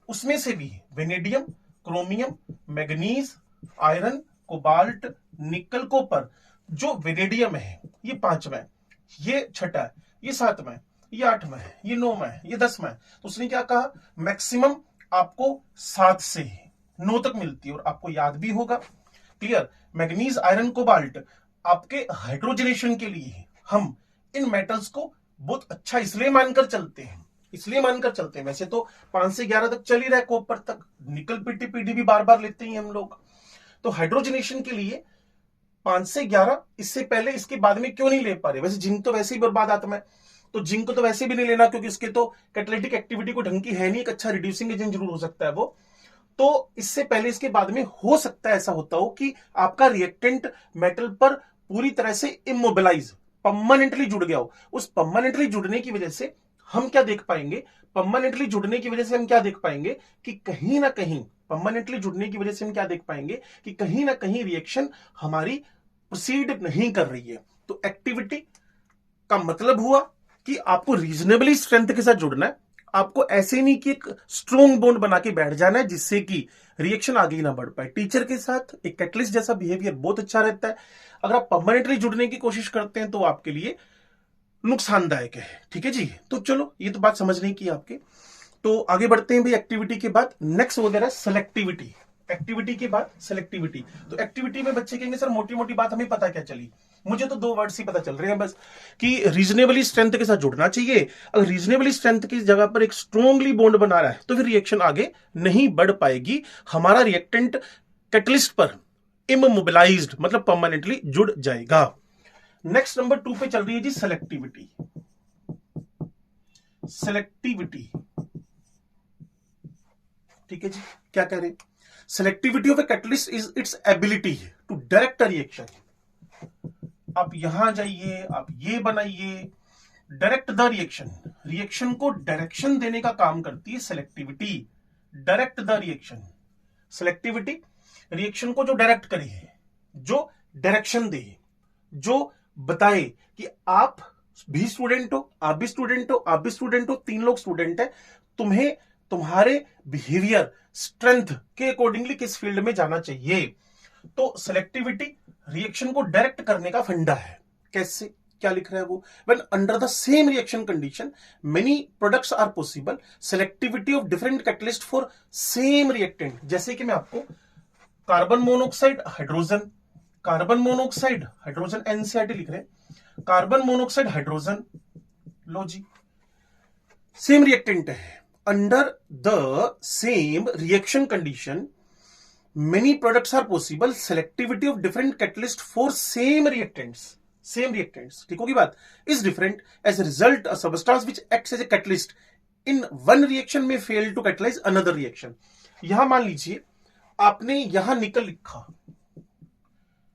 उसमें से भी vanadium, chromium, manganese, iron, cobalt, निकल, कॉपर, जो वेनेडियम है ये 5वां है, ये 6वां है, ये 7वां है, ये 8वां है, ये 9वां है, ये 10वां है। तो उसने क्या कहा, मैक्सिमम आपको 7 से 9 तक मिलती है और आपको याद भी होगा, क्लियर। मैग्नीज, आयरन, कोबाल्ट आपके हाइड्रोजनेशन के लिए हम इन मेटल्स को बहुत अच्छा इसलिए मानकर चलते हैं, वैसे तो 5 से 11 तक चल ही रहा है, कॉपर तक, निकल, पीटी भी बार बार लेते ही हम लोग। तो हाइड्रोजनेशन के लिए 5 से 11, इससे पहले इसके बाद में क्यों नहीं ले पा रहे। वैसे जिंक तो वैसे ही बर्बाद आत्मा है, तो जिंक को तो वैसे भी नहीं लेना क्योंकि उसके तो कैटालिटिक एक्टिविटी को ढंग की है नहीं, एक अच्छा रिड्यूसिंग एजेंट जरूर हो सकता है वो। तो इससे पहले इसके बाद में हो सकता है ऐसा होता हो कि आपका रिएक्टेंट मेटल पर पूरी तरह से इमोबिलाइज, परमानेंटली जुड़ गया हो। उस परमानेंटली जुड़ने की वजह से हम क्या देख पाएंगे, परमानेंटली जुड़ने की वजह से हम क्या देख पाएंगे कि कहीं ना कहीं, परमानेंटली जुड़ने की वजह से हम क्या देख पाएंगे कि कहीं ना कहीं रिएक्शन हमारी प्रोसीड नहीं कर रही है। तो एक्टिविटी का मतलब हुआ कि आपको रीजनेबली स्ट्रेंथ के साथ जुड़ना है। आपको ऐसे नहीं कि एक स्ट्रॉन्ग बॉन्ड बना के बैठ जाना है जिससे कि रिएक्शन आगे ना बढ़ पाए। टीचर के साथ एक कैटलिस्ट जैसा बिहेवियर बहुत अच्छा रहता है। अगर आप परमानेंटली जुड़ने की कोशिश करते हैं तो आपके लिए नुकसानदायक है, ठीक है जी। तो चलो, ये तो बात समझने की आपके। तो आगे बढ़ते हैं भाई। एक्टिविटी के बाद नेक्स्ट वगैरह सेलेक्टिविटी। एक्टिविटी के बाद सेलेक्टिविटी। तो एक्टिविटी में बच्चे कहेंगे सर मोटी मोटी बात हमें पता क्या चली, मुझे तो 2 वर्ड्स ही पता चल रहे हैं बस, कि रीजनेबली स्ट्रेंथ के साथ जुड़ना चाहिए। अगर रीजनेबली स्ट्रेंथ की जगह पर एक स्ट्रॉन्गली बॉन्ड बना रहा है तो फिर रिएक्शन आगे नहीं बढ़ पाएगी। हमारा रिएक्टेंट कैटलिस्ट पर इमोबिलाइज्ड मतलब परमानेंटली जुड़ जाएगा। नेक्स्ट नंबर 2 पे चल रही है जी सेलेक्टिविटी। सेलेक्टिविटी, ठीक है जी। क्या कह रहे हैं, selectivity of a catalyst is its ability to direct a reaction. आप यहां जाइए, आप ये बनाइए, डायरेक्ट द रिएक्शन। रिएक्शन को डायरेक्शन देने का काम करती है selectivity. Direct the reaction, selectivity reaction को जो डायरेक्ट करे, जो डायरेक्शन दे, जो बताए कि आप भी स्टूडेंट हो, आप भी स्टूडेंट हो, आप भी स्टूडेंट हो, 3 लोग स्टूडेंट है, तुम्हें तुम्हारे बिहेवियर स्ट्रेंथ के अकॉर्डिंगली किस फील्ड में जाना चाहिए। तो सेलेक्टिविटी रिएक्शन को डायरेक्ट करने का फंडा है। कैसे, क्या लिख रहा है वो, when under the same reaction condition many products are possible, selectivity of different catalyst for same reactant. जैसे कि मैं आपको carbon monoxide hydrogen, carbon monoxide hydrogen, NCERT लिख रहे हैं, कार्बन मोनोऑक्साइड हाइड्रोजन, लो जी सेम रिएक्टेंट है, under the same reaction condition many products are possible, selectivity of different catalyst for same reactants, same reactants, ठीक होगी बात, is different as a result a substance which acts as a catalyst in one reaction में fail to catalyse another reaction. यहां मान लीजिए आपने यहां निकल लिखा,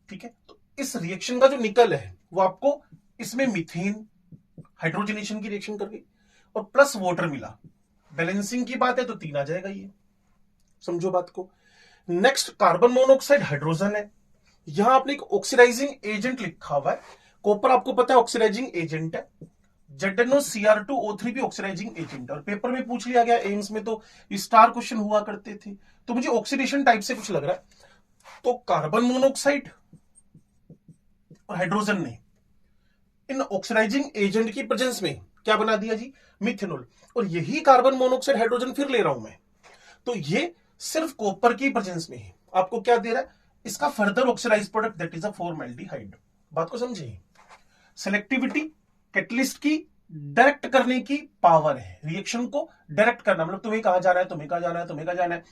ठीक है, तो इस रिएक्शन का जो निकल है वो आपको इसमें मीथेन हाइड्रोजनेशन की रिएक्शन कर गई और प्लस वाटर मिला, बैलेंसिंग की बात है तो 3 आ जाएगा, ये समझो बात को। नेक्स्ट कार्बन मोनोऑक्साइड हाइड्रोजन है, यहां आपने एक ऑक्सीडाइजिंग एजेंट लिखा हुआ है, कॉपर आपको पता है ऑक्सीडाइजिंग एजेंट है, ZnOCr2O3 भी ऑक्सीडाइजिंग एजेंट है, और पेपर में पूछ लिया गया एम्स में तो स्टार क्वेश्चन हुआ करते थे, तो मुझे ऑक्सीडेशन टाइप से कुछ लग रहा है। तो कार्बन मोनोऑक्साइड और हाइड्रोजन ने इन ऑक्सीडाइजिंग एजेंट की प्रेजेंस में क्या बना दिया जी, मिथेनॉल, और यही कार्बन मोनोऑक्साइड हाइड्रोजन फिर ले रहा हूं मैं, तो ये सिर्फ कॉपर की प्रेजेंस में है, आपको क्या दे रहा है, इसका further oxidise product that is a formaldehyde. बात को समझिए, सेलेक्टिविटी कैटलिस्ट की डायरेक्ट करने की पावर है, रिएक्शन को डायरेक्ट करना, मतलब तुम्हें कहा जा रहा है, तुम्हें कहा जा रहा है, तुम्हें कहा जाना है,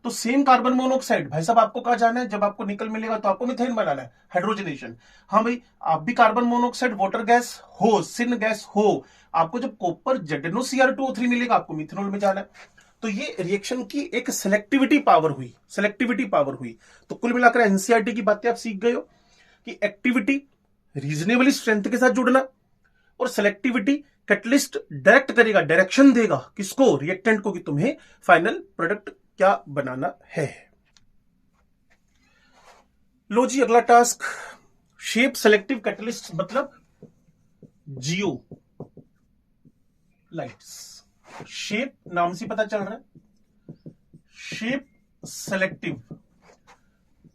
तो सेम कार्बन मोनोऑक्साइड भाई साहब आपको कहा जाना है, जब आपको निकल मिलेगा तो आपको मीथेन बनाना है, हाइड्रोजनेशन। हाँ भाई, आप भी कार्बन मोनोऑक्साइड वाटर गैस हो, सिन गैस हो, आपको जब कॉपर ZnOCr2O3 मिलेगा आपको मिथेनॉल में जाना है। तो ये रिएक्शन की एक सेलेक्टिविटी पावर हुई, सेलेक्टिविटी पावर हुई। तो कुल मिलाकर एनसीईआरटी की बातें आप सीख गए हो कि एक्टिविटी रीजनेबली स्ट्रेंथ के साथ जुड़ना, और सेलेक्टिविटी कैटलिस्ट डायरेक्ट करेगा, डायरेक्शन देगा किसको, रिएक्टेंट को, कि तुम्हें फाइनल प्रोडक्ट क्या बनाना है। लो जी अगला टास्क, शेप सेलेक्टिव कैटलिस्ट मतलब जियो लाइट्स। शेप नाम से पता चल रहा है, शेप सेलेक्टिव,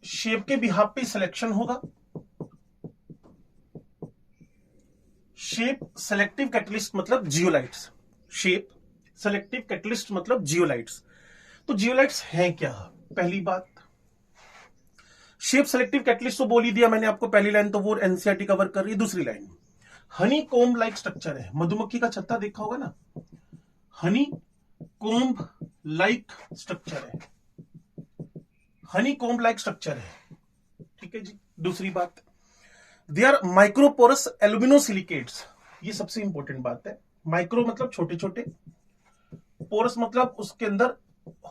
शेप के बिहाफ पे सिलेक्शन होगा, शेप सेलेक्टिव कैटलिस्ट मतलब जियोलाइट्स, शेप सेलेक्टिव कैटलिस्ट मतलब जियोलाइट्स। तो जियोलाइट्स हैं क्या, पहली बात, शेप सेलेक्टिव कैटलिस्ट तो बोल ही दिया मैंने आपको, पहली लाइन तो वो एनसीईआरटी कवर कर रही है। दूसरी line Honey comb like structure है, मधुमक्खी का छत्ता देखा होगा ना, हनी कोम्ब लाइक स्ट्रक्चर है, हनी कोम्ब लाइक स्ट्रक्चर है, ठीक है जी। दूसरी बात, दे आर माइक्रोपोरस एल्यूमिनोसिलिकेट्स, ये सबसे इंपॉर्टेंट बात है, माइक्रो मतलब छोटे छोटे, पोरस मतलब उसके अंदर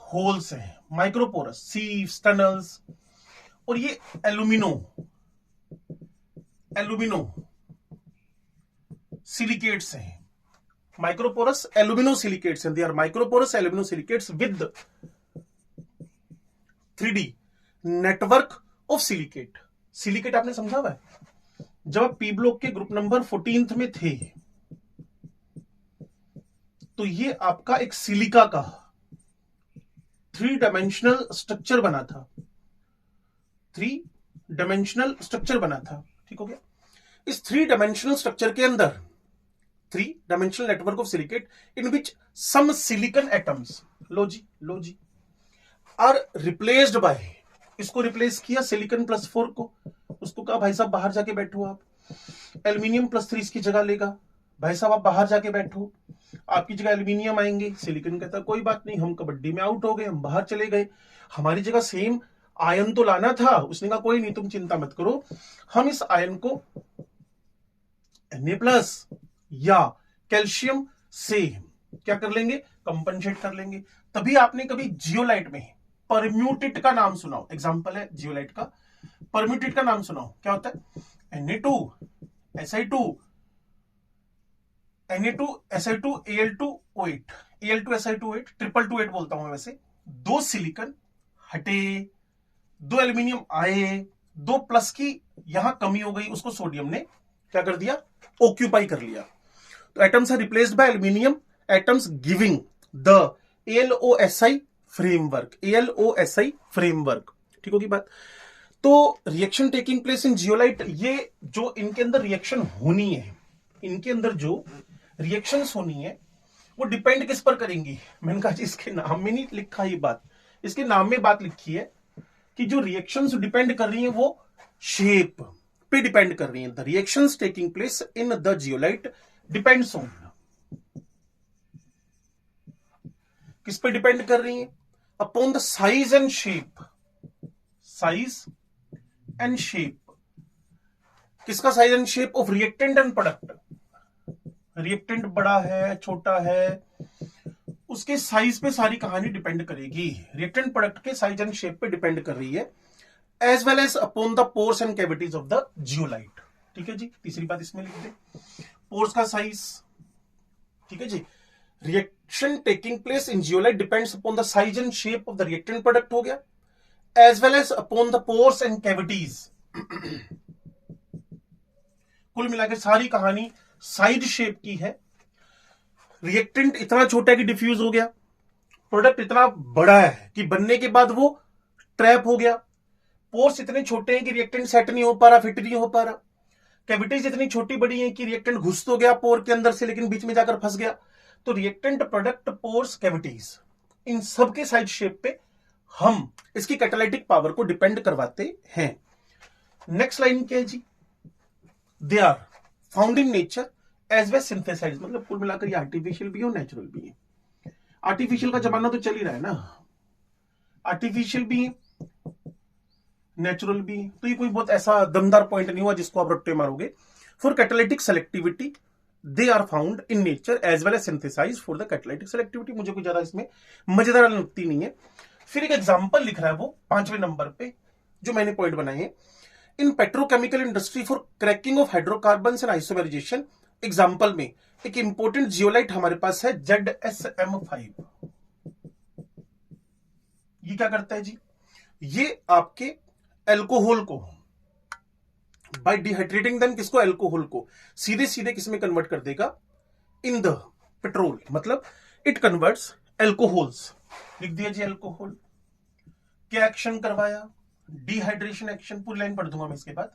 होल्स हैं, माइक्रोपोरस सीव्स टनल्स, और ये एल्यूमिनो एल्यूमिनो सिलिकेट्स हैं, माइक्रोपोरस एल्यूमिनोसिलिकेट्स हैं, they are microporous aluminosilicates with 3D network of silicate. Silicate आपने समझा हुआ है, जब आप पी ब्लॉक के ग्रुप नंबर 14 में थे तो ये आपका एक सिलिका का 3 डायमेंशनल स्ट्रक्चर बना था, 3 डायमेंशनल स्ट्रक्चर बना था, ठीक हो गया। इस 3 डायमेंशनल स्ट्रक्चर के अंदर 3 dimensional network of silicate in which some silicon atoms, लो जी आर रिप्लेस्ड बाय, इसको रिप्लेस किया सिलिकॉन +4 को, उसको कहा भाई साहब बाहर जाके बैठो आप, एल्यूमिनियम +3 इसकी जगह लेगा, भाई साहब आप बाहर जाके बैठो, आपकी जगह एल्यूमिनियम आएंगे, सिलिकॉन कहता कोई बात नहीं, हम कबड्डी में आउट हो गए, हम बाहर चले गए, हमारी जगह सेम आयन तो लाना था, उसने कहा कोई नहीं तुम चिंता मत करो, हम इस आयन को Na+ या कैल्शियम से क्या कर लेंगे, कंपनसेट कर लेंगे। तभी आपने कभी जियोलाइट में परम्यूटेट का नाम सुनाओ, एग्जांपल है जियोलाइट का, परम्यूटेट का नाम सुनाओ, क्या होता है, Na2Si2 Na2Si2 Al2O8 Al2Si2O8 222 बोलता हूं मैं वैसे, 2 सिलिकॉन हटे, 2 एल्यूमिनियम आए, 2 प्लस की यहां कमी हो गई, उसको सोडियम ने क्या कर दिया, ऑक्यूपाई कर लिया। तो atoms are replaced by aluminium atoms giving the ALOSI framework, ALOSI framework, ठीक होगी बात। तो reaction taking place in zeolite, ये जो इनके अंदर रिएक्शन होनी है, इनके अंदर जो रिएक्शंस होनी है वो डिपेंड किस पर करेंगी। मैंने कहा जी इसके नाम में नहीं लिखा ये बात, इसके नाम में बात लिखी है कि जो रिएक्शंस डिपेंड कर रही हैं वो शेप पे डिपेंड कर रही हैं। The reactions taking place in the zeolite depends on, किस पे डिपेंड कर रही हैं? Upon the size and shape. Size and shape, किसका size and shape? Of reactant and product. Reactant बड़ा है छोटा है, उसके साइज पे सारी कहानी डिपेंड करेगी। रिएक्टेंट प्रोडक्ट के साइज एंड शेप पे डिपेंड कर रही है, as well as upon the pores and cavities of the zeolite. ठीक है जी, तीसरी बात इसमें लिख दे, पोर्स का साइज। ठीक है जी, reaction taking place in zeolite depends upon the size and shape of the reactant product हो गया, as well as upon the pores and cavities. कुल मिलाकर सारी कहानी साइज शेप की है। रिएक्टेंट इतना छोटा है कि डिफ्यूज हो गया, प्रोडक्ट इतना बड़ा है कि बनने के बाद वो ट्रैप हो गया, पोर्स इतने छोटे हैं कि रिएक्टेंट सेट नहीं हो पा रहा, फिट नहीं हो पा रहा, कैविटीज इतनी छोटी बड़ी हैं कि रिएक्टेंट घुस तो गया पोर के अंदर से लेकिन बीच में जाकर फंस गया। तो रिएक्टेंट, प्रोडक्ट, पोर्स, कैविटीज, इन सबके साइज शेप पे हम इसकी कैटालिटिक पावर को डिपेंड करवाते हैं। नेक्स्ट लाइन क्या है जी? They are found in nature as well synthesise. मतलब कुल मिलाकर ये आर्टिफिशियल भी है और नेचुरल भी है। आर्टिफिशियल का जमाना तो चल ही रहा है ना, आर्टिफिशियल भी नेचुरल भी, तो ये कोई बहुत ऐसा दमदार पॉइंट नहीं हुआ जिसको आप रट्टे मारोगे। For catalytic selectivity they are found in nature as well as synthesise for the catalytic selectivity. मुझे कोई ज्यादा इसमें मजेदार लगती नहीं है। फिर एक एग्जांपल लिख रहा है वो 5वें नंबर पे, जो मैंने पॉइंट बनाए हैं। In petrochemical industry for cracking of hydrocarbon and isomerisation. Example में एक इंपॉर्टेंट जियोलाइट हमारे पास है ZSM5। ये क्या करता है जी? ये आपके एल्कोहल को बाय डिहाइड्रेटिंग देम, किसको? एल्कोहल को सीधे सीधे किसमें कन्वर्ट कर देगा? In the petrol. मतलब इट कन्वर्ट्स एल्कोहल्स। लिख दिया जी एल्कोहल। क्या एक्शन करवाया? Dehydration action. पूरी लाइन पढ़ दूंगा मैं इसके बाद।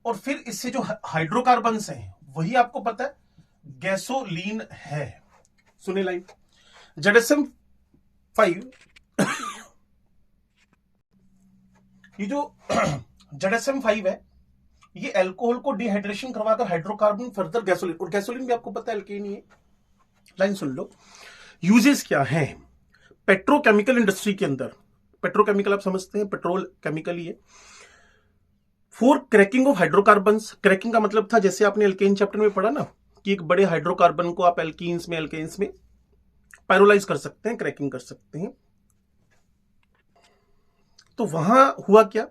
और फिर इससे जो हाइड्रोकार्बन्स हैं वही आपको पता है गैसोलीन है। सुने लाइन, ZSM5 ये जो ZSM5 है ये एल्कोहल को डिहाइड्रेशन करवाकर हाइड्रोकार्बन फर्दर गैसोलीन, और गैसोलीन भी आपको पता है एल्केन ही है। लाइन सुन लो, यूजेस क्या है पेट्रोकेमिकल इंडस्ट्री के अंदर। पेट्रोकेमिकल आप समझते हैं, पेट्रोल केमिकल ही है। For cracking of hydrocarbons. Cracking का मतलब था, जैसे आपने एल्केन चैप्टर में पढ़ा ना, कि एक बड़े हाइड्रोकार्बन को आप एल्कीन्स में, एल्केन्स में पायरोलाइज कर सकते हैं, क्रैकिंग कर सकते हैं। तो वहां हुआ क्या,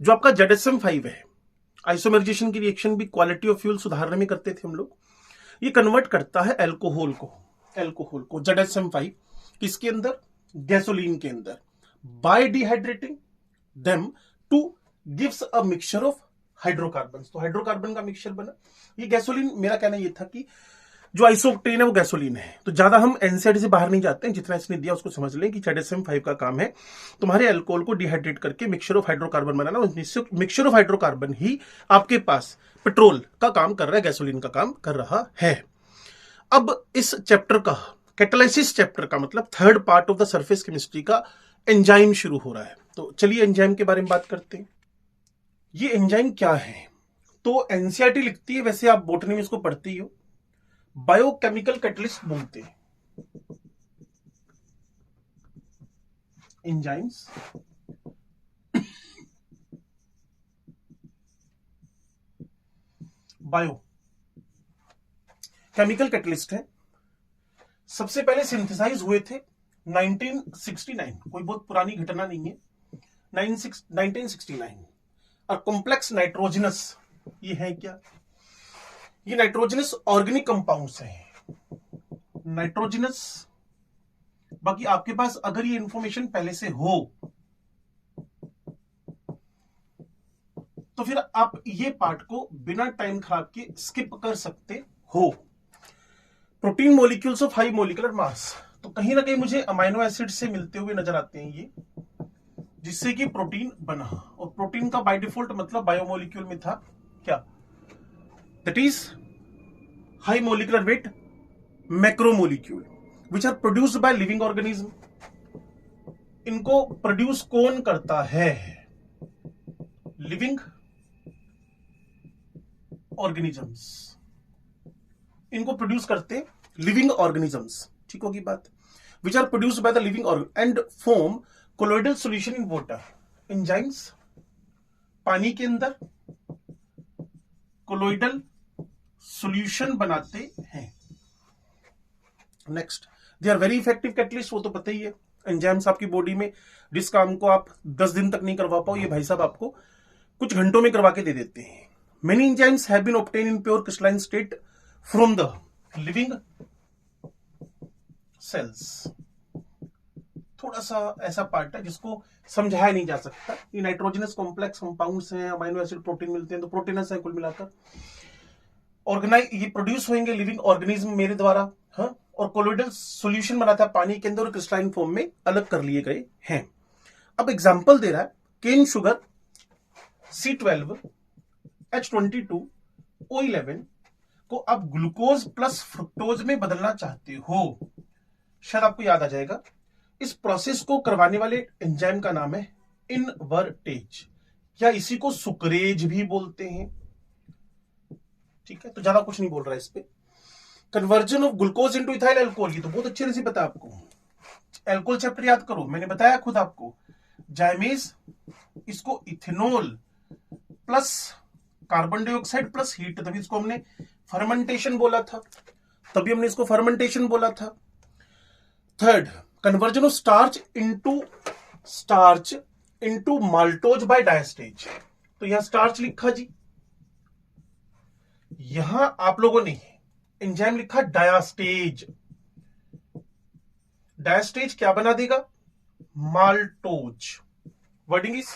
जो आपका ZSM5 है, आइसोमेराइजेशन की रिएक्शन भी क्वालिटी ऑफ फ्यूल सुधारने में करते थे हम लोग। ये कन्वर्ट करता है एल्कोहल को ZSM5 किसके अंदर? गैसोलीन के अंदर, by dehydrating them to gives a mixture of hydrocarbon. तो हाइड्रोकार्बन का मिक्सचर बना। ये गैसोलीन, मेरा कहना ये था कि जो आइसोक्टेन है वो गैसोलीन है। तो ज्यादा हम एनसीईआरटी से बाहर नहीं जाते हैं, जितना इसने दिया उसको समझ लें कि ZSM5 का काम है तुम्हारे अल्कोहल को डिहाइड्रेट करके मिक्सचर ऑफ हाइड्रोकार्बन बनाना। मिक्सचर ऑफ हाइड्रोकार्बन ही आपके पास पेट्रोल का काम कर रहा है, गैसोलीन का काम कर रहा है। अब इस चैप्टर का, कैटालिसिस चैप्टर का मतलब third part of the surface chemistry का एंजाइम शुरू हो रहा है। तो चलिए एंजाइम के बारे में बात करते हैं। ये एंजाइम क्या है? तो एनसीईआरटी लिखती है, वैसे आप बोटनी में इसको पढ़ती हो, बायोकेमिकल कैटलिस्ट बोलते हैं एंजाइम्स। बायो केमिकल कैटलिस्ट है। सबसे पहले सिंथेसाइज हुए थे 1969, कोई बहुत पुरानी घटना नहीं है, 1969। और कॉम्प्लेक्स नाइट्रोजनस, ये है क्या? ये नाइट्रोजनस ऑर्गेनिक कंपाउंड्स हैं, नाइट्रोजनस। बाकी आपके पास अगर ये इंफॉर्मेशन पहले से हो तो फिर आप ये पार्ट को बिना टाइम खराब के स्किप कर सकते हो। Protein molecules of high molecular mass, तो कहीं ना कहीं मुझे अमाइनो एसिड से मिलते हुए नजर आते हैं ये, जिससे कि प्रोटीन बना। और प्रोटीन का बाय डिफॉल्ट मतलब बायोमोलिक्यूल में था क्या, that is high molecular weight macromolecule which are produced by living organism. इनको प्रोड्यूस कौन करता है, लिविंग ऑर्गेनिजम्स, इनको प्रोड्यूस करते लिविंग ऑर्गेनिजम्स, ठीक होगी बात, which are produced by the living organ and form colloidal solution in water. Enzymes पानी के अंदर कोलोइडल सॉल्यूशन बनाते हैं। Next, they are very effective catalyst, वो तो पता ही है। एंजाइम्स आपकी बॉडी में जिस काम को आप 10 दिन तक नहीं करवा पाओ, ये भाई साहब आपको कुछ घंटों में करवा के दे देते हैं। Many enzymes have been obtain in pure crystalline state from the living cells. थोड़ा सा ऐसा पार्ट है जिसको समझाया नहीं जा सकता। ये नाइट्रोजनस कॉम्प्लेक्स कंपाउंड्स हैं, अमाइनो एसिड प्रोटीन मिलते हैं, तो प्रोटीनस है कुल मिलाकर। ऑर्गेनाइज ये प्रोड्यूस होंगे लिविंग ऑर्गेनिज्म मेरे द्वारा, हाँ, और कोलोइडल सॉल्यूशन बनाता है पानी के अंदर और क्रिस्टलाइन फॉर्म में अलग कर लिए गए हैं। अब एग्जांपल दे रहा है, cane sugar C12 H22 O11 को आप ग्लूकोज प्लस फ्रुक्टोज में बदलना चाहते हो, शायद आपको याद आ जाएगा। इस प्रोसेस को करवाने वाले एंजाइम का नाम है इनवर्टेज, या इसी को सुक्रेज भी बोलते हैं, ठीक है। तो ज्यादा कुछ नहीं बोल रहा है इस पे। Conversion of glucose into ethyl alcohol, ये तो बहुत अच्छे से पता है आपको। अल्कोहल चैप्टर याद करो, मैंने बताया खुद आपको। जाइमेज इसको ethanol plus carbon dioxide plus heat, तभी इसको हमने फर्मेंटेशन बोला था, तभी हमने इसको फर्मेंटेशन बोला था। Third, conversion of starch into maltose by diastase. तो यहां स्टार्च लिखा जी, यहां आप लोगों ने एंजाइम लिखा डायास्टेज। डायस्टेज क्या बना देगा, maltose. Wording is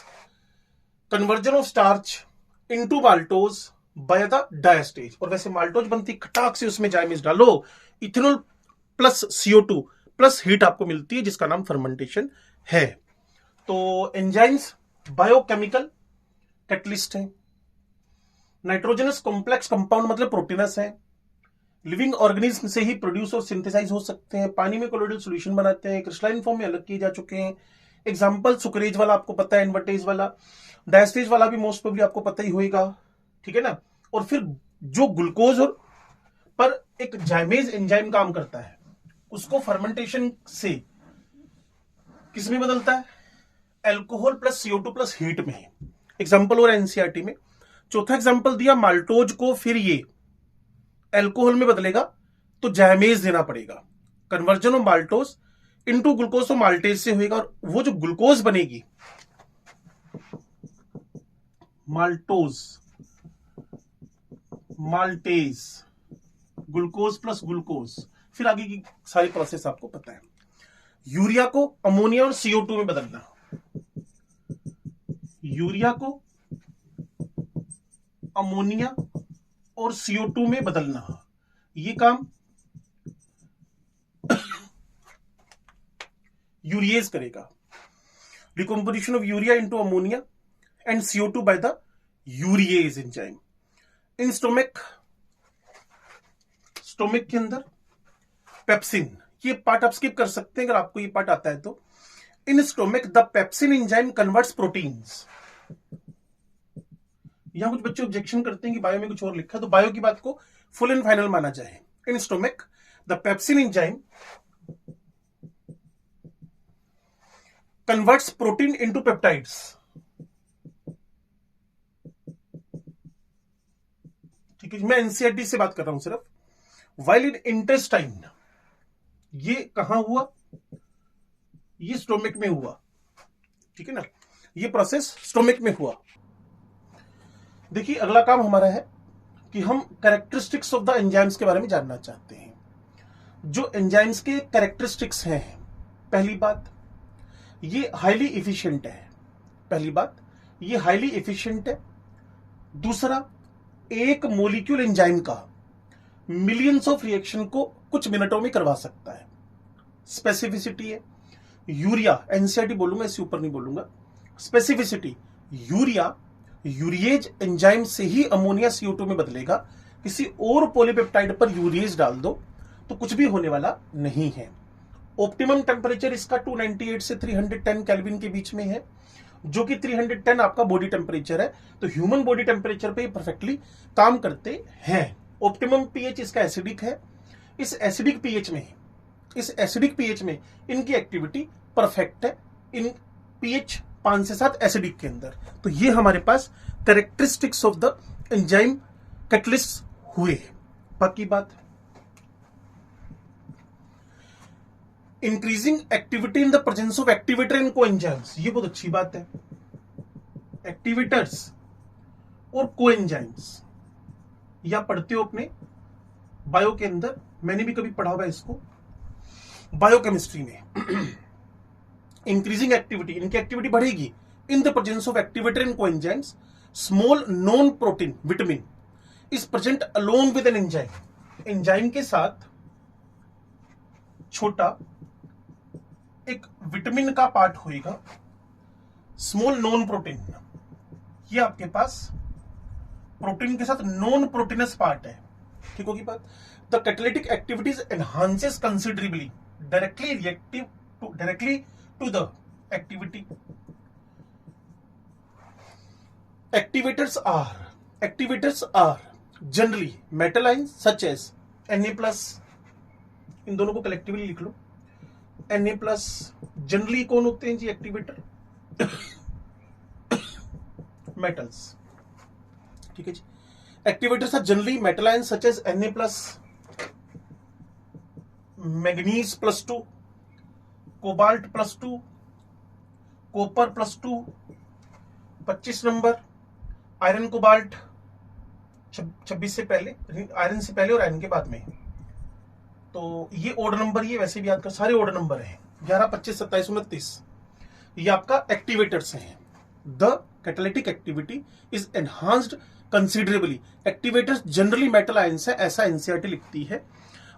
conversion of starch into maltose by the diastase. और वैसे माल्टोज बनती खटाक से, उसमें जाइमेज डालो, ethanol plus CO2 plus heat आपको मिलती है, जिसका नाम फर्मेंटेशन है। तो एंजाइम्स बायोकेमिकल कैटलिस्ट है। नाइट्रोजनस कॉम्प्लेक्स कंपाउंड मतलब प्रोटीनस है। लिविंग ऑर्गेनिज्म से ही प्रोड्यूस और सिंथेसाइज हो सकते हैं। पानी में कोलोइडल सॉल्यूशन बनाते हैं, क्रिस्टलाइन फॉर्म में अलग किए जा चुके हैं। एग्जांपल सुक्रेज वाला आपको पता है, इनवर्टेज वाला, डायस्टेज वाला भी मोस्ट प्रोबेबली आपको पता ही होगा, ठीक है ना। और फिर जो ग्लूकोज और पर एक जाइमेज एंजाइम काम करता है, उसको फर्मेंटेशन से किस में बदलता है, alcohol plus CO2 plus heat में। एग्जांपल और एनसीईआरटी में। चौथा एग्जांपल दिया, माल्टोज को फिर ये अल्कोहल में बदलेगा तो जाइमेज देना पड़ेगा। Conversion of maltose into glucose तो माल्टेज से होगा, और वो जो ग्लूकोज बनेगी, माल्टेज, ग्लूकोज प्लस ग्लूकोज, फिर आगे की सारी प्रोसेस आपको पता है। यूरिया को अमोनिया और CO2 में बदलना, यूरिया को अमोनिया और CO2 में बदलना, ये काम यूरिएज करेगा। Decomposition of urea into ammonia and CO2 by the urease enzyme. In stomach के अंदर पेप्सिन, ये पार्ट आप स्किप कर सकते हैं अगर आपको ये पार्ट आता है तो। In stomach the pepsin enzyme converts proteins. यहां कुछ बच्चे ऑब्जेक्शन करते हैं कि बायो में कुछ और लिखा है, तो बायो की बात को फुल एंड फाइनल माना जाए। In stomach the pepsin enzyme converts protein into peptides. ठीक है, मैं एनसीईआरटी से बात कर रहा हूं सिर्फ। वाइल इन इंटेस्टाइन, ये कहां हुआ, ये स्टोमिक में हुआ, ठीक है ना, ये प्रोसेस स्टोमिक में हुआ। देखिए अगला काम हमारा है कि हम कैरेक्टरिस्टिक्स ऑफ द एंजाइम्स के बारे में जानना चाहते हैं। जो एंजाइम्स के कैरेक्टरिस्टिक्स हैं, पहली बात ये हाईली एफिशिएंट है, पहली बात ये हाईली एफिशिएंट है। दूसरा, एक मोलिक्यूल एंजाइम का मिलियंस ऑफ रिएक्शन को कुछ मिनटों में करवा सकता है, स्पेसिफिसिटी है। यूरिया, एनसीईआरटी बोलूंगा, इससे ऊपर नहीं बोलूंगा। स्पेसिफिसिटी, यूरिया यूरिएज एंजाइम से ही अमोनिया CO2 में बदलेगा, किसी और पॉलीपेप्टाइड पर यूरिएज डाल दो तो कुछ भी होने वाला नहीं है। ऑप्टिमम टेम्परेचर इसका 298 से 310 केल्विन के बीच में है, जो कि 310 आपका बॉडी टेम्परेचर है, तो ह्यूमन बॉडी टेम्परेचर पे परफेक्टली काम करते हैं। ऑप्टिमम पीएच इसका एसिडिक है। इस एसिडिक पीएच में इनकी एक्टिविटी परफेक्ट है, इन पीएच 5 से 7 एसिडिक के अंदर। तो ये हमारे पास characteristics of the enzyme catalyst हुए। बाकी बात increasing activity in the presence of activator in coenzymes, ये बहुत अच्छी बात है। एक्टिवेटर्स और कोएंजाइम्स या पढ़ते हो अपने बायो के अंदर, मैंने भी कभी पढ़ा हुआ है इसको बायोकेमिस्ट्री में। इंक्रीजिंग एक्टिविटी, इनकी एक्टिविटी बढ़ेगी इन the presence of activator in coenzymes, small non protein vitamin is present along with an enzyme, enzyme के साथ छोटा एक विटामिन का पार्ट होएगा, स्मॉल नॉन प्रोटीन, ये आपके पास प्रोटीन के साथ नॉन प्रोटीनस पार्ट है, ठीक होगी बात। The catalytic activities enhances considerably directly to the activity. Activators are generally metal ions such as Na+, इन दोनों को कलेक्टिवली लिख लो। Na+ जनरली कौन होते हैं जी एक्टिवेटर? मेटल्स, ठीक है जी। Activators are generally metal ions such as Na+, manganese +2, cobalt +2, copper +2, 25 number iron cobalt 26 से पहले, आयरन से पहले और आयरन के बाद में, तो ये ओड नंबर, ये वैसे भी याद कर, सारे ओड नंबर हैं 11, 25, 27, 29, ये आपका एक्टिवेटर्स हैं। The catalytic activity is enhanced considerably, activators generally metal ions है, ऐसा एनसीईआरटी लिखती है।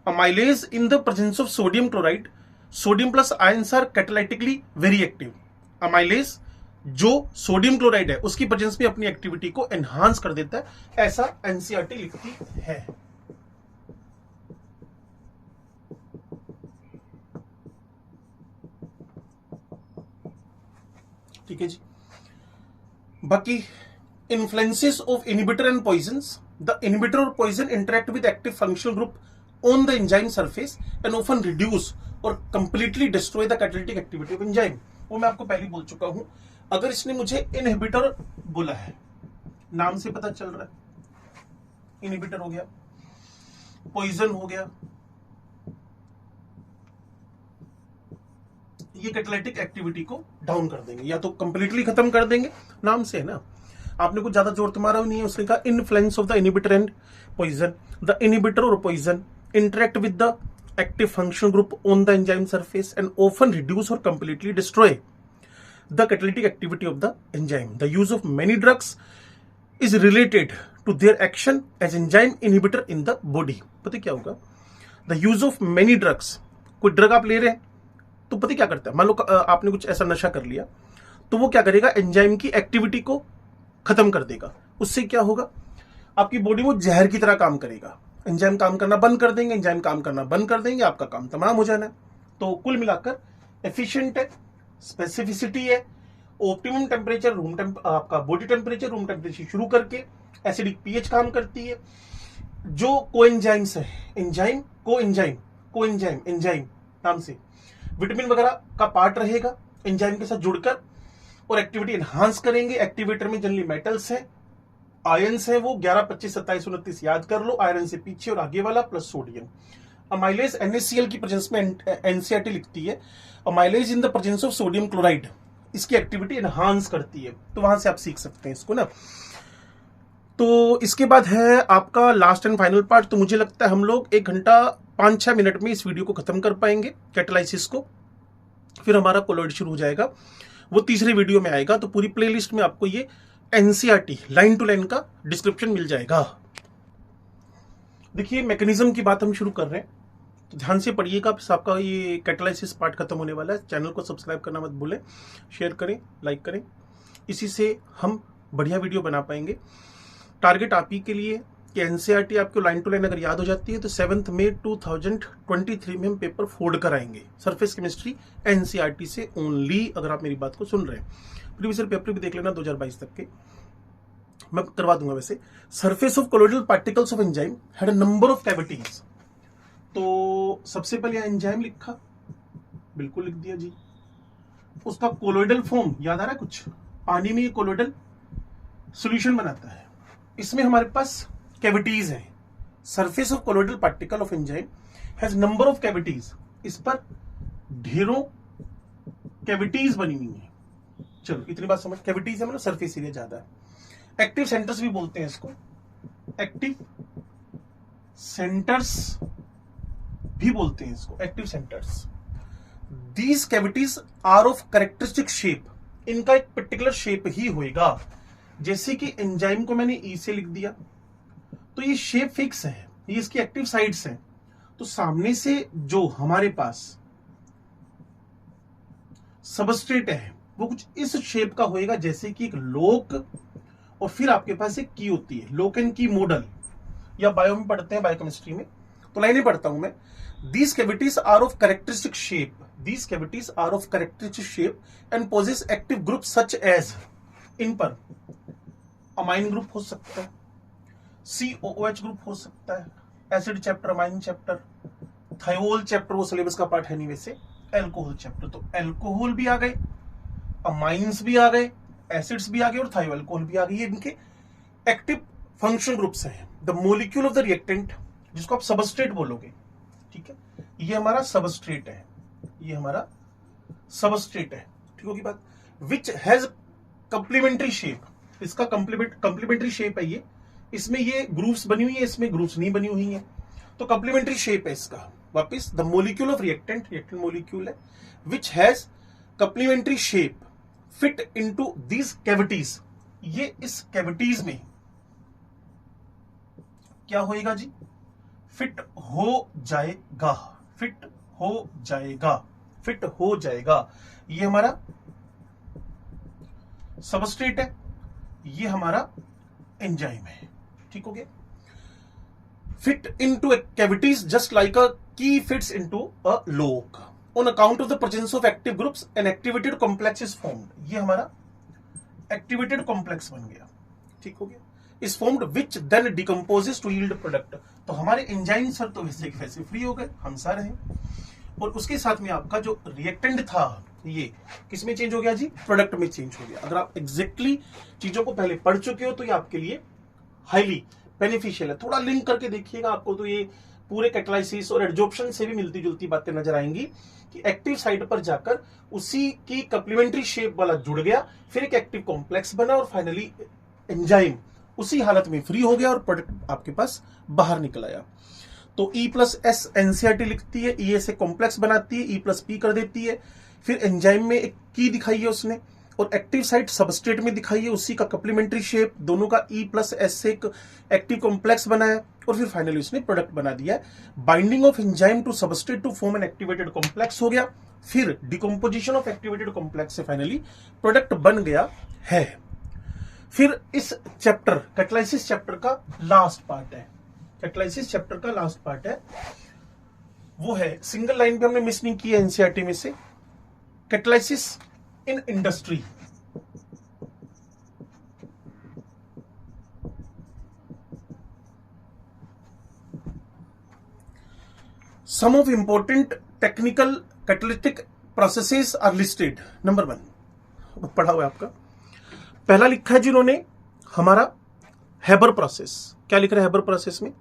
Amylase in the presence of sodium chloride, sodium plus ions are catalytically very active. Amylase जो सोडियम क्लोराइड है उसकी प्रेजेंस में अपनी एक्टिविटी को एनहांस कर देता है, ऐसा एनसीईआरटी लिखती है। ठीक है जी। बाकी influences of inhibitor and poisons, the inhibitor और poison interact with active functional group on the enzyme surface and often reduce और completely destroy the catalytic activity of enzyme. वो मैं आपको पहले बोल चुका हूं। अगर इसने मुझे इनहिबिटर बोला है, नाम से पता चल रहा है, इनहिबिटर हो गया, पॉइजन हो गया, ये कैटालिटिक एक्टिविटी को डाउन कर देंगे या तो कंप्लीटली खत्म कर देंगे, नाम से है ना, आपने कुछ ज्यादा जोर तो मारा नहीं है। उसने कहा influence of the inhibitor and poison, the inhibitor और poison interact with the active function group on the enzyme surface and often reduce और completely destroy the catalytic activity of the enzyme. The use of many drugs is related to their action as enzyme inhibitor in the body. पता क्या होगा? The use of many drugs, कोई drug आप ले रहे हैं तो पता क्या करता है, मान लो आपने कुछ ऐसा नशा कर लिया तो वो क्या करेगा, एंजाइम की एक्टिविटी को खत्म कर देगा। उससे क्या होगा, आपकी बॉडी में जहर की तरह काम करेगा, एंजाइम काम करना बंद कर देंगे, एंजाइम काम करना बंद कर देंगे, आपका काम तमाम हो जाना है। तो कुल मिलाकर एफिशिएंट है, स्पेसिफिसिटी है, ऑप्टिमम टेम्परेचर आपका बॉडी टेम्परेचर रूम टेम्परेचर शुरू करके एसिडिक पीएच काम करती है। जो कोएंजाइम्स है, एंजाइम एंजाइम नाम से विटामिन वगैरह का पार्ट रहेगा एंजाइम के साथ जुड़कर और एक्टिविटी एनहांस करेंगे। एक्टिवेटर में जनरली मेटल्स हैं, आयंस है, वो 11, 25, 27, 29 याद कर लो, आयरन से पीछे और आगे वाला प्लस सोडियम। अमाइलेज NaCl की प्रेजेंस में एनसीईआरटी लिखती है, amylase in the presence of sodium chloride, इसकी एक्टिविटी एनहांस करती है। तो वहां से आप सीख सकते हैं इसको ना। तो इसके बाद है आपका लास्ट एंड फाइनल पार्ट। तो मुझे लगता है हम लोग 1 घंटा 5-6 मिनट में इस वीडियो को खत्म कर पाएंगे, कैटालाइसिस को। फिर हमारा कोलॉइड शुरू हो जाएगा, वो तीसरे वीडियो में आएगा। तो पूरी प्लेलिस्ट में आपको ये एनसीईआरटी लाइन टू लाइन का डिस्क्रिप्शन मिल जाएगा। देखिए मैकेनिज्म की बात हम शुरू कर रहे हैं, तो ध्यान से पढ़िएगा। आपका ये कैटालाइसिस पार्ट खत्म होने वाला है। चैनल को सब्सक्राइब करना मत भूलें, शेयर करें, लाइक करें। इसी से हम बढ़िया वीडियो बना पाएंगे। टारगेट आप ही के लिए कि एनसीईआरटी आपको लाइन टू लाइन अगर याद हो जाती है तो 7 मई 2023 में हम पेपर फोड़ कर आएंगे सरफेस केमिस्ट्री एनसीईआरटी से ओनली, अगर आप मेरी बात को सुन रहे हैं। प्रीवियस ईयर पेपर भी देख लेना 2022 तक के, मैं करवा दूंगा। वैसे surface of colloidal particles of enzyme had a number of cavities. तो सबसे पहले एंजाइम लिखा, बिल्कुल लिख दिया जी। उसका कोलोइडल फॉर्म याद आ रहा है कुछ, पानी में ये कोलोइडल सॉल्यूशन बनाता है। इसमें हमारे पास कैविटीज हैं। Surface of colloidal particle of enzyme has number of cavities, इस पर ढेरों कैविटीज बनी हुई है। चलो इतनी बात समझ, कैविटीज है मतलब सरफेस एरिया ज्यादा है। एक्टिव सेंटर्स भी बोलते हैं इसको, एक्टिव सेंटर्स भी बोलते हैं इसको, active centres. These cavities are of characteristic shape, इनका एक पर्टिकुलर शेप ही होएगा। जैसे कि एंजाइम को मैंने ई से लिख दिया तो ये शेप फिक्स है, ये इसकी एक्टिव साइड्स हैं। तो सामने से जो हमारे पास सबस्ट्रेट है वो कुछ इस शेप का होएगा, जैसे कि एक लोक और फिर आपके पास एक की होती है, लोक एंड की मॉडल, या बायो में पढ़ते हैं, बायोकेमिस्ट्री में तो लाइनें पढ़ता हूं मैं। These cavities are of characteristic shape, these cavities are of characteristic shape and possess active group such as, इन पर अमाइन ग्रुप हो सकता है, COOH ग्रुप हो सकता है, acid chapter, amine chapter, thiol chapter वो सिलेबस का पार्ट है नहीं वैसे, एल्कोहल चैप्टर। तो एल्कोहल भी आ गए, अमाइंस भी आ गए, एसिड्स भी आ गए और थायो अल्कोहल भी आ गई। ये इनके एक्टिव फंक्शन ग्रुप्स हैं। The molecule of the reactant, जिसको आप सबस्ट्रेट बोलोगे, ठीक है, ये हमारा सबस्ट्रेट है, ये हमारा सबस्ट्रेट है, ठीक होगी बात। विच हैज कंप्लीमेंट्री शेप, इसका कंप्लीमेंट्री शेप है ये, इसमें ये ग्रुप्स बनी हुई है, इसमें ग्रुप्स नहीं बनी हुई है, तो कंप्लीमेंट्री शेप है इसका। वापिस the molecule of reactant, reactant molecule है, which has complementary shape fit into these cavities, ये इस कैविटीज में क्या होएगा जी, फिट हो जाएगा, फिट हो जाएगा, फिट हो जाएगा। ये हमारा सबस्ट्रेट है, ये हमारा एंजाइम है, ठीक हो गया। Fit into cavities just like a key fits into a lock on account of the presence of active groups an activated complex is formed. ये हमारा एक्टिवेटेड कॉम्प्लेक्स बन गया, ठीक हो गया। Is formed which then decomposes to yield product. तो हमारे enzyme sir तो वैसे के वैसे फ्री हो गए, हम सारे हैं, और उसके साथ में आपका जो रिएक्टेंट था ये किस में चेंज हो गया जी, प्रोडक्ट में चेंज हो गया। अगर आप एग्जैक्टली चीजों को पहले पढ़ चुके हो तो ये आपके लिए हाईली बेनिफिशियल है। थोड़ा लिंक करके देखिएगा, आपको तो ये पूरे कैटालाइसिस और एडजॉर्प्शन से भी मिलती जुलती बातें नजर आएंगी कि एक्टिव साइट पर जाकर उसी की कंप्लीमेंट्री शेप वाला जुड़ गया, फिर एक एक्टिव कॉम्प्लेक्स बना और फाइनली एंजाइम उसी हालत में फ्री हो गया और प्रोडक्ट आपके पास बाहर निकल आया। तो E+S एनसीईआरटी लिखती है, E से कॉम्प्लेक्स बनाती है, E+P कर देती है, फिर एंजाइम में एक की दिखाई है उसने और एक्टिव साइट सबस्ट्रेट में दिखाई है, उसी का कंप्लीमेंट्री शेप, दोनों का E+S से एक एक्टिव कॉम्प्लेक्स बनाया और फिर फाइनली उसने प्रोडक्ट बना दिया। Binding of enzyme to substrate to form an activated complex हो गया, फिर डिकम्पोजिशन ऑफ एक्टिवेटेड कॉम्प्लेक्स से फाइनली प्रोडक्ट बन गया है। फिर इस चैप्टर कैटालाइसिस चैप्टर का लास्ट पार्ट है, कैटालाइसिस चैप्टर का लास्ट पार्ट है वो है, सिंगल लाइन भी हमने मिस नहीं की है एनसीईआरटी में से, catalysis in industry. Some of important technical catalytic processes are listed. Number 1 पढ़ा हुआ है आपका, पहला लिखा है जिन्होंने हमारा हेबर प्रोसेस। क्या लिख रहा है हेबर प्रोसेस में,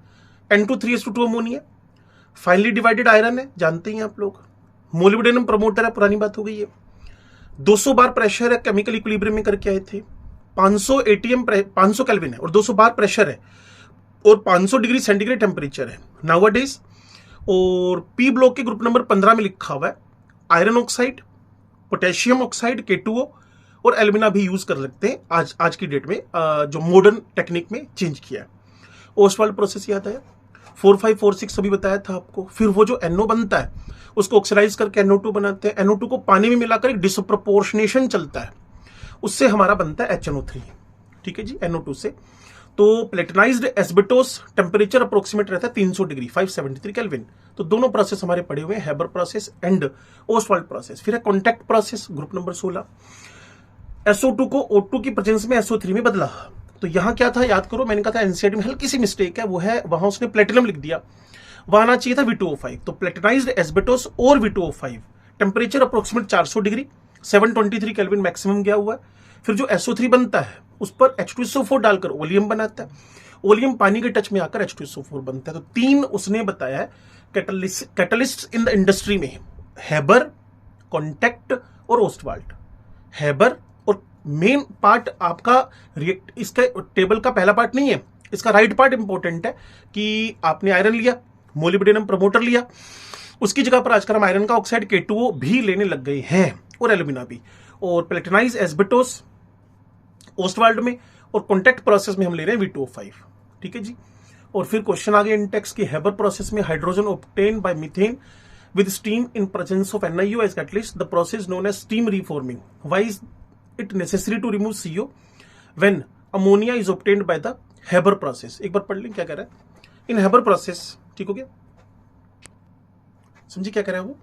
N2 3:2 ammonia, finally divided iron है, जानते ही आप लोग, मोलिब्डेनम प्रमोटर है, पुरानी बात हो गई है, 200 बार प्रेशर है, केमिकल इक्विलिब्रियम में करके आए थे, 500 ATM 500 केल्विन है और 200 बार प्रेशर है और 500 डिग्री सेंटीग्रेड टेम्परेचर है नाउअडेज। और पी ब्लॉक के ग्रुप नंबर 15 में लिखा हुआ है iron oxide, potassium oxide K2O और एल्यूमिना भी यूज कर सकते हैं आज की डेट में, जो मॉडर्न टेक्निक में चेंज किया है। ओस्वाल्ड प्रोसेस याद है, 4,5,4,6 अभी बताया था आपको। फिर वो जो NO बनता है उसको ऑक्सीडाइज करके NO2 बनाते हैं, NO2 को पानी में मिलाकर एक डिसप्रोपोर्शनेशन चलता है उससे हमारा बनता है HNO3, ठीक है जी, NO2 से। तो प्लेटिनाइज्ड एस्बेटोस टेम्परेचर अप्रोक्सीमेट रहता है 300 डिग्री 573 केल्विन। तो दोनों प्रोसेस हमारे पड़े हुए हैं, Haber process and Ostwald process. फिर है contact process, group number 16। SO2 को O2 की प्रेजेंस में SO3 में बदला। तो यहां क्या था याद करो, मैंने कहा था एनसीईआरटी में हल्की सी मिस्टेक है, वो है वहां उसने प्लेटिनम लिख दिया, वहां आना चाहिए था V2O5। तो प्लेटिनाइज्ड एस्बेटोस और V2O5 temperature approximate 400 degree 723 kelvin maximum गया हुआ है। फिर जो SO3 बनता है उस पर H2SO4 डालकर ओलियम बनाता है, ओलियम पानी के टच में आकर H2SO4 बनता है। तो 3 उसने बताया है कैटलिस्ट इन द इंडस्ट्री में, हेबर, कॉन्टैक्ट और ओस्टवाल्ड। हेबर और मेन पार्ट आपका इसके टेबल का पहला पार्ट नहीं है, इसका राइट पार्ट इंपॉर्टेंट है कि आपने आयरन लिया, मोलिब्डेनम प्रमोटर लिया, उसकी जगह पर आजकल हम आयरन का ऑक्साइड K2O भी लेने लग गए हैं और एल्यूमिना भी। और प्लेटिनाइज एस्बेटोस ओस्टवाल्ड में और कॉन्टैक्ट प्रोसेस में हम ले रहे हैं V2O5, ठीक है जी। और फिर क्वेश्चन आ गया इन टेक्स्ट की, हेबर प्रोसेस में hydrogen obtain bye methane with steam in presence of NiO as catalyst, the process known as steam reforming. Why is it necessary to remove CO when ammonia is obtained by the Haber process? एक बार पढ़ लें क्या कह रहा है इन Haber process, ठीक हो गया, समझिए क्या कह रहा है वो।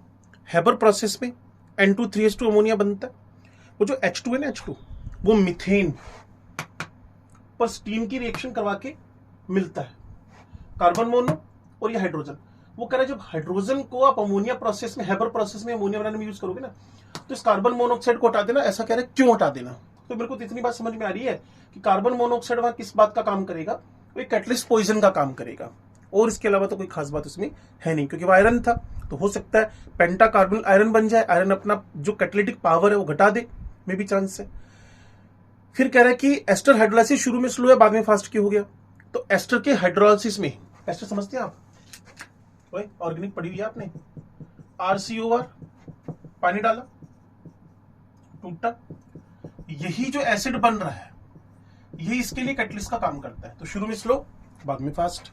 Haber process में N2,3H2 अमोनिया बनता है, वो जो H2 है ना, H2 वो मीथेन पर स्टीम की रिएक्शन करवा के मिलता है, कार्बन मोनो और ये हाइड्रोजन। वो कह रहा है जब हाइड्रोजन को आप अमोनिया प्रोसेस में, हेबर प्रोसेस में अमोनिया बनाने में यूज करोगे ना, तो इस कार्बन मोनोऑक्साइड को हटा देना। ऐसा कह रहे हैं क्यों हटा देना, तो मेरे को तो इतनी बात समझ में आ रही है कि कार्बन मोनोऑक्साइड वहां किस बात का काम करेगा, वो कैटलिस्ट पॉइजन का काम करेगा, और इसके अलावा तो कोई खास बात उसमें है नहीं, क्योंकि वो आयरन था। तो हो सकता है पेंटा कार्बन आयरन बन जाए, आयरन अपना जो कैटलिटिक पावर है वो घटा दे, में भी चांस है। फिर कह रहा है कि एस्टर हाइड्रोलाइसिस शुरू में स्लो है, बाद में फास्ट क्यों हो गया। तो एस्टर के हाइड्रोलाइसिस में, एस्टर समझते हैं आप, ऑर्गेनिक पढ़ी हुई है आपने, RCOR, पानी डाला टूटा, यही जो एसिड बन रहा है यही इसके लिए कैटलिस्ट का काम करता है। तो शुरू में स्लो, बाद में फास्ट।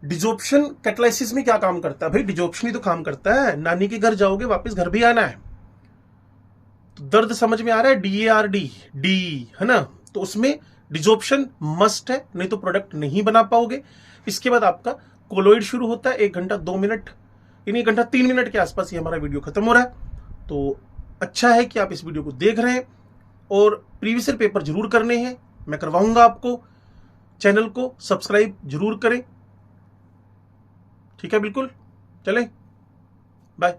डिजॉर्प्शन कैटलाइसिस में क्या काम करता है भाई, डिजॉर्प्शन ही तो काम करता है। नानी के घर जाओगे, वापस घर भी आना है, तो दर्द समझ में आ रहा है, DARD, डी है ना, तो उसमें डिजॉर्प्शन मस्ट है, नहीं तो प्रोडक्ट नहीं बना पाओगे। इसके बाद आपका कोलोइड शुरू होता है, 1 घंटा 2 मिनट, यानी 1 घंटा 3 मिनट के आसपास ये हमारा वीडियो खत्म हो रहा है। तो अच्छा है कि आप इस वीडियो को देख रहे हैं, और प्रीवियस ईयर पेपर जरूर करने हैं, मैं करवाऊंगा आपको। चैनल को सब्सक्राइब जरूर करें, ठीक है, बिल्कुल। चलें, बाय।